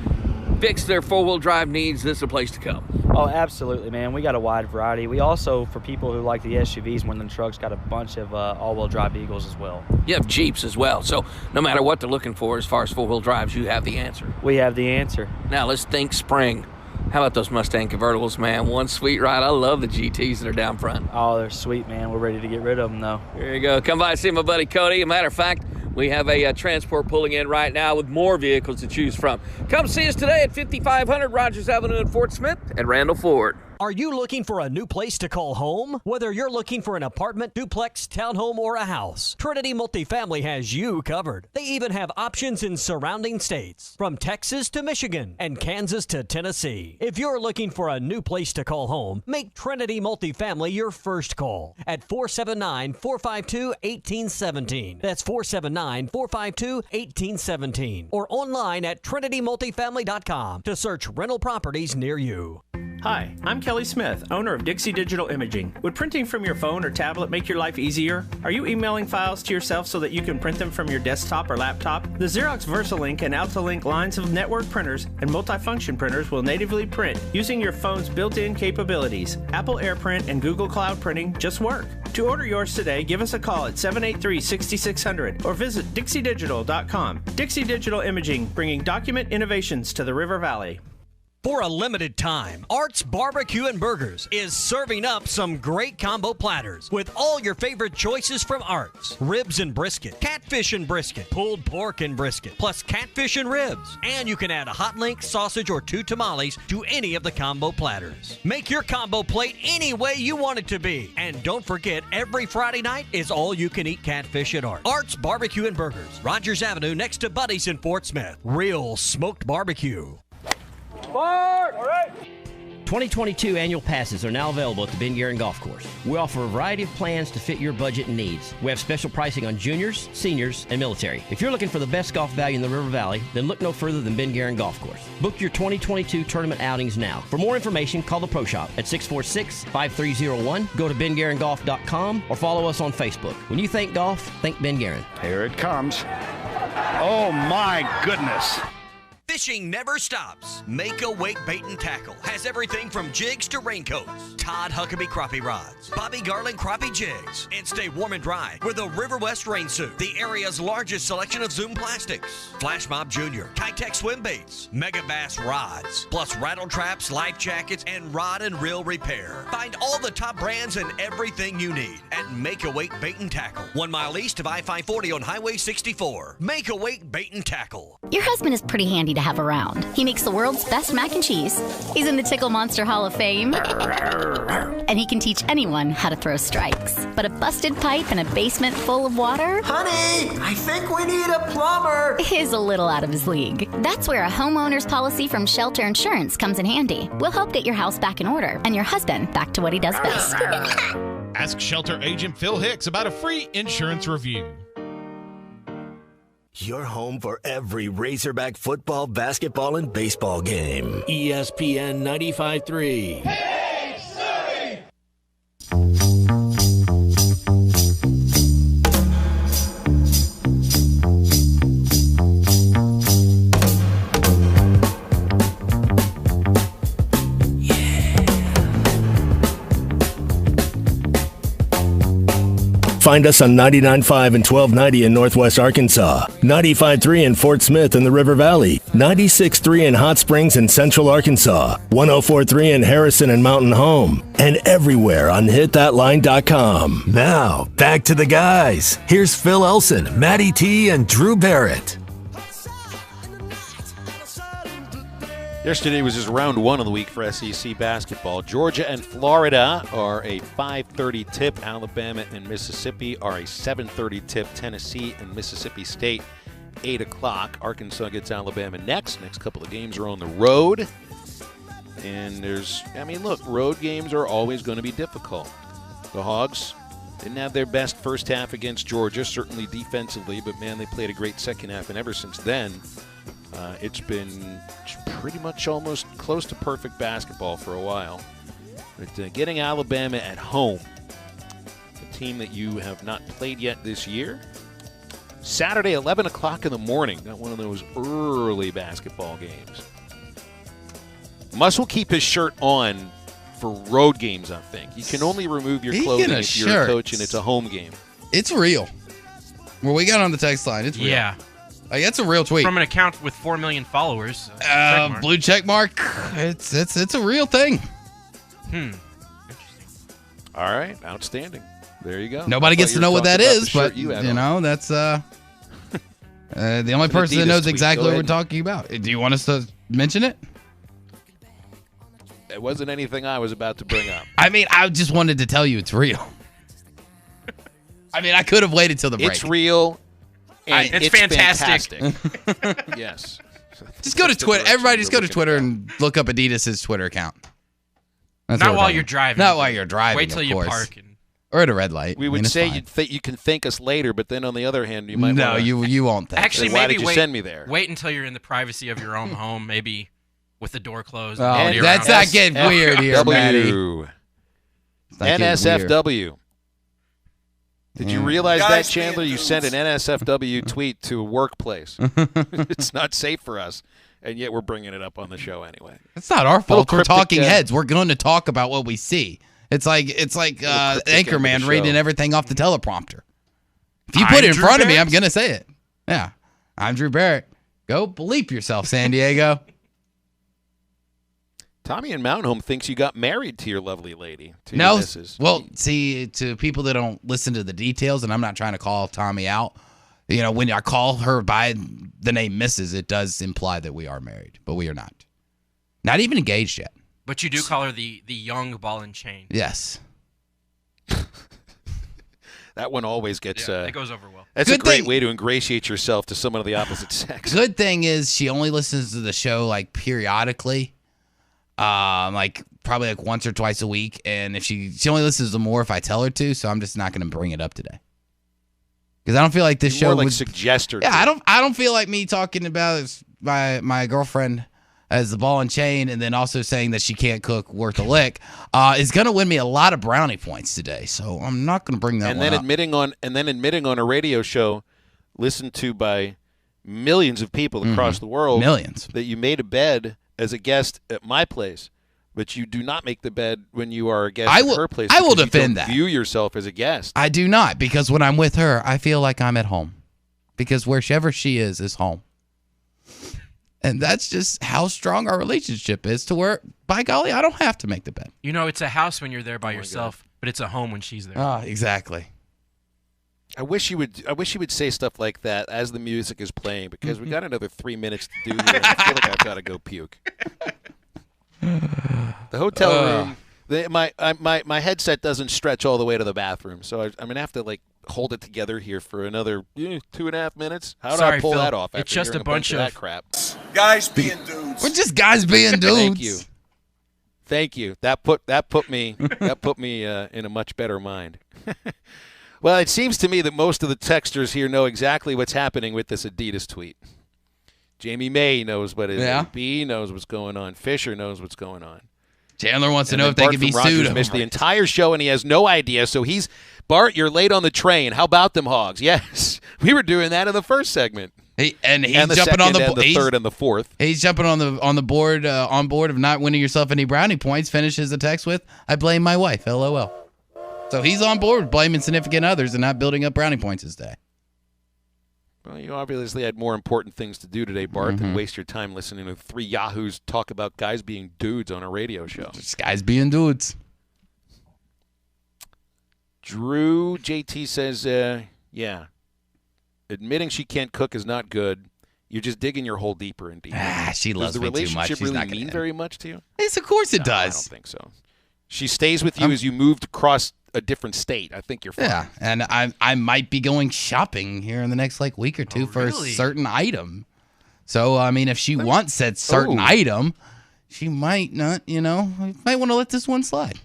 fix their four-wheel drive needs, this is a place to come. Oh, absolutely, man. We got a wide variety. We also, for people who like the SUVs more than trucks, got a bunch of all-wheel drive Eagles as well. You have Jeeps as well, so no matter what they're looking for as far as four-wheel drives, you have the answer. We have the answer. Now let's think spring. How about those Mustang convertibles, man? One sweet ride. I love the GTs that are down front. Oh, they're sweet, man. We're ready to get rid of them, though. There you go. Come by and see my buddy Cody. As a matter of fact, we have a transport pulling in right now with more vehicles to choose from. Come see us today at 5500 Rogers Avenue in Fort Smith at Randall Ford. Are you looking for a new place to call home? Whether you're looking for an apartment, duplex, townhome, or a house, Trinity Multifamily has you covered. They even have options in surrounding states, from Texas to Michigan and Kansas to Tennessee. If you're looking for a new place to call home, make Trinity Multifamily your first call at 479-452-1817. That's 479-452-1817. Or online at trinitymultifamily.com to search rental properties near you. Hi, I'm Kelly Smith, owner of Dixie Digital Imaging. Would printing from your phone or tablet make your life easier? Are you emailing files to yourself so that you can print them from your desktop or laptop? The Xerox VersaLink and AltaLink lines of network printers and multifunction printers will natively print using your phone's built-in capabilities. Apple AirPrint and Google Cloud Printing just work. To order yours today, give us a call at 783-6600 or visit dixiedigital.com. Dixie Digital Imaging, bringing document innovations to the River Valley. For a limited time, Art's Barbecue and Burgers is serving up some great combo platters with all your favorite choices from Art's. Ribs and brisket, catfish and brisket, pulled pork and brisket, plus catfish and ribs. And you can add a hot link, sausage, or 2 tamales to any of the combo platters. Make your combo plate any way you want it to be. And don't forget, every Friday night is all-you-can-eat catfish at Art's. Art's Barbecue and Burgers, Rogers Avenue next to Buddy's in Fort Smith. Real smoked barbecue. All right. 2022 annual passes are now available at the Ben Guerin Golf Course. We offer a variety of plans to fit your budget and needs. We have special pricing on juniors, seniors, and military. If you're looking for the best golf value in the River Valley, then look no further than Ben Guerin Golf Course. Book your 2022 tournament outings now. For more information, call the Pro Shop at 646-5301, go to bengueringolf.com, or follow us on Facebook. When you think golf, think Ben Guerin. Here it comes. Oh, my goodness. Fishing never stops. Make a Wake Bait and Tackle has everything from jigs to raincoats, Todd Huckabee crappie rods, Bobby Garland crappie jigs, and stay warm and dry with a River West rain suit, the area's largest selection of Zoom plastics, Flash Mob Jr., Kitech swim baits, Mega Bass rods, plus rattle traps, life jackets, and rod and reel repair. Find all the top brands and everything you need at Make a Wake Bait and Tackle, 1 mile east of I-540 on Highway 64. Make a Wake Bait and Tackle. Your husband is pretty handy to have around. He makes the world's best mac and cheese. He's in the Tickle Monster Hall of Fame. And he can teach anyone how to throw strikes. But a busted pipe in a basement full of water? Honey, I think we need a plumber. Is a little out of his league. That's where a homeowner's policy from Shelter Insurance comes in handy. We'll help get your house back in order and your husband back to what he does best. Ask Shelter agent Phil Hicks about a free insurance review. Your home for every Razorback football, basketball, and baseball game. ESPN 95.3. Hey, Surrey! Find us on 99.5 and 1290 in Northwest Arkansas, 95.3 in Fort Smith in the River Valley, 96.3 in Hot Springs in Central Arkansas, 104.3 in Harrison and Mountain Home, and everywhere on hitthatline.com. Now, back to the guys. Here's Phil Elson, Matty T, and Drew Barrett. Yesterday was just round one of the week for SEC basketball. Georgia and Florida are a 5:30 tip. Alabama and Mississippi are a 7:30 tip. Tennessee and Mississippi State, 8 o'clock. Arkansas gets Alabama next. Next couple of games are on the road. And look, road games are always going to be difficult. The Hogs didn't have their best first half against Georgia, certainly defensively, but man, they played a great second half. And ever since then, it's been pretty much almost close to perfect basketball for a while. But getting Alabama at home, a team that you have not played yet this year, Saturday, 11 o'clock in the morning, got one of those early basketball games. Muss will keep his shirt on for road games, I think. You can only remove your clothing if you're a coach and it's a home game. It's real. Well, we got on the text line. It's real. Yeah. That's a real tweet. From an account with 4 million followers. Blue check mark. It's a real thing. All right. Outstanding. There you go. Nobody gets to know what that is, but, that's the only person that knows exactly what we're talking about. Do you want us to mention it? It wasn't anything I was about to bring up. I just wanted to tell you it's real. I could have waited till the break. It's real. And it's fantastic. Yes. Just go to Twitter. Everybody just go to Twitter and look up Adidas' Twitter account. Not while you're driving. Not while you're driving, Wait till of you course. park. Or at a red light. We would say you can thank us later, but then on the other hand, you might No, you won't thank us. Actually, why maybe did you send me there? Wait until you're in the privacy of your own home, maybe with the door closed. Oh, that's not getting weird here, Matty. NSFW. Did you realize Guys that, Chandler? You sent an NSFW tweet to a workplace. It's not safe for us, and yet we're bringing it up on the show anyway. It's not our fault. We're talking heads. We're going to talk about what we see. It's like Anchorman reading everything off the teleprompter. If you put it in front of me, I'm going to say it. Yeah. I'm Drew Barrett. Go bleep yourself, San Diego. Tommy in Mountain Home thinks you got married to your lovely lady. To No. your missus. Well, see, to people that don't listen to the details, and I'm not trying to call Tommy out, when I call her by the name Mrs., it does imply that we are married, but we are not. Not even engaged yet. But you do call her the young ball and chain. Yes. That one always gets... it goes over well. That's a great way to ingratiate yourself to someone of the opposite sex. Good thing is she only listens to the show periodically. Probably once or twice a week, and if she only listens to more if I tell her to, so I'm just not going to bring it up today because I don't feel like this show would suggest her. Yeah, I don't feel like me talking about my girlfriend as the ball and chain, and then also saying that she can't cook worth a lick is going to win me a lot of brownie points today. So I'm not going to bring that. And then admitting on a radio show listened to by millions of people across the world, that you made a bed as a guest at my place, but you do not make the bed when you are a guest at her place. I will because defend you don't that. View yourself as a guest. I do not, because when I'm with her, I feel like I'm at home, because wherever she is home. And that's just how strong our relationship is, to where, by golly, I don't have to make the bed. It's a house when you're there by yourself, but it's a home when she's there. Ah, exactly. I wish you would say stuff like that as the music is playing, because we got another 3 minutes to do here. And I feel like I've got to go puke. The hotel room. My headset doesn't stretch all the way to the bathroom, so I'm gonna have to like hold it together here for another 2.5 minutes. How do I pull that off? It's just a bunch of that crap. Guys being dudes. We're just guys being dudes. Thank you. That put me in a much better mind. Well, it seems to me that most of the texters here know exactly what's happening with this Adidas tweet. Jamie May knows what it is. Yeah. B knows what's going on. Fisher knows what's going on. Chandler wants to know if they can be sued. Missed the entire show, and he has no idea. So Bart, you're late on the train. How about them Hogs? Yes, we were doing that in the first segment. He's the jumping second, on the third and the fourth. He's jumping on the board of not winning yourself any brownie points. Finishes the text with, "I blame my wife." LOL. So he's on board with blaming significant others and not building up brownie points this day. Well, you obviously had more important things to do today, Bart, than waste your time listening to 3 yahoos talk about guys being dudes on a radio show. Just guys being dudes. Drew JT says, yeah, admitting she can't cook is not good. You're just digging your hole deeper and deeper. She loves me too much. Does the relationship She's not really mean very much to you? Yes, of course it does. I don't think so. She stays with you as you moved across a different state. I think you're fine. Yeah, and I might be going shopping here in the next week or two for a certain item. So, I mean, if she wants that certain item, she might not, might want to let this one slide.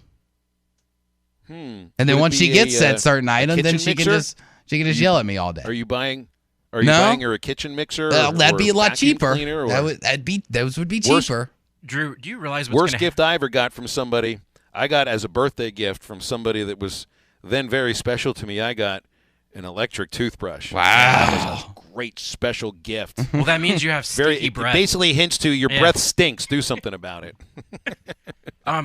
And then once she gets that certain item, then she can just yell at me all day. Are you buying her a kitchen mixer? That'd be a lot cheaper. Cleaner, those would be cheaper. Drew, do you realize what's worst gift I ever got from somebody? I got as a birthday gift from somebody that was then very special to me. I got an electric toothbrush. Wow. That was a great special gift. Well, that means you have sticky breath. It basically hints to your breath stinks. Do something about it.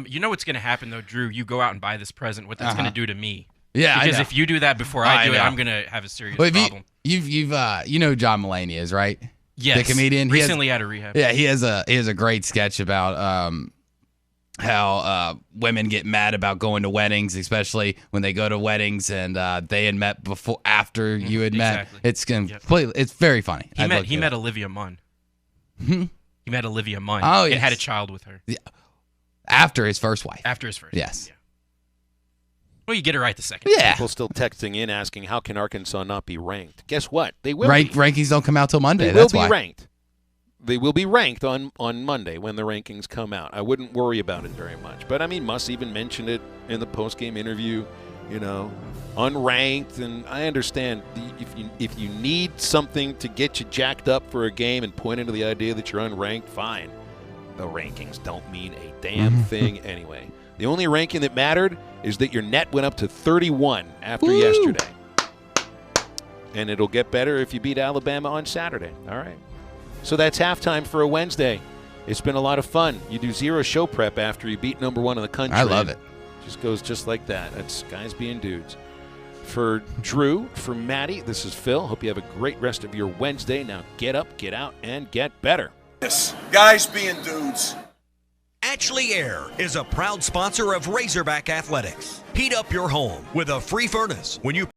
You know what's going to happen, though, Drew? You go out and buy this present. What that's going to do to me. Yeah, because if you do that before I do it, I'm going to have a serious problem. You know who John Mulaney is, right? Yes. The comedian. Recently out of rehab. Yeah, he has a great sketch about how women get mad about going to weddings, especially when they go to weddings and they had met after you had met. It's completely. It's very funny. He met Olivia Munn. He met Olivia Munn. And had a child with her. Yeah. After his first wife. After his first. Yes. Yeah. Well, you get it right the second. Yeah. People still texting in asking, how can Arkansas not be ranked? Guess what? They will. Rankings don't come out till Monday. They will be ranked. They will be ranked on Monday when the rankings come out. I wouldn't worry about it very much. But, I mean, Muss even mentioned it in the post-game interview, unranked. And I understand if you need something to get you jacked up for a game and point into the idea that you're unranked, fine. The rankings don't mean a damn thing anyway. The only ranking that mattered is that your net went up to 31 after yesterday. And it'll get better if you beat Alabama on Saturday. All right. So that's halftime for a Wednesday. It's been a lot of fun. You do zero show prep after you beat number 1 in the country. I love it. Just goes just like that. That's guys being dudes. For Drew, for Maddie, this is Phil. Hope you have a great rest of your Wednesday. Now get up, get out, and get better. Yes, guys being dudes. Ashley Air is a proud sponsor of Razorback Athletics. Heat up your home with a free furnace when you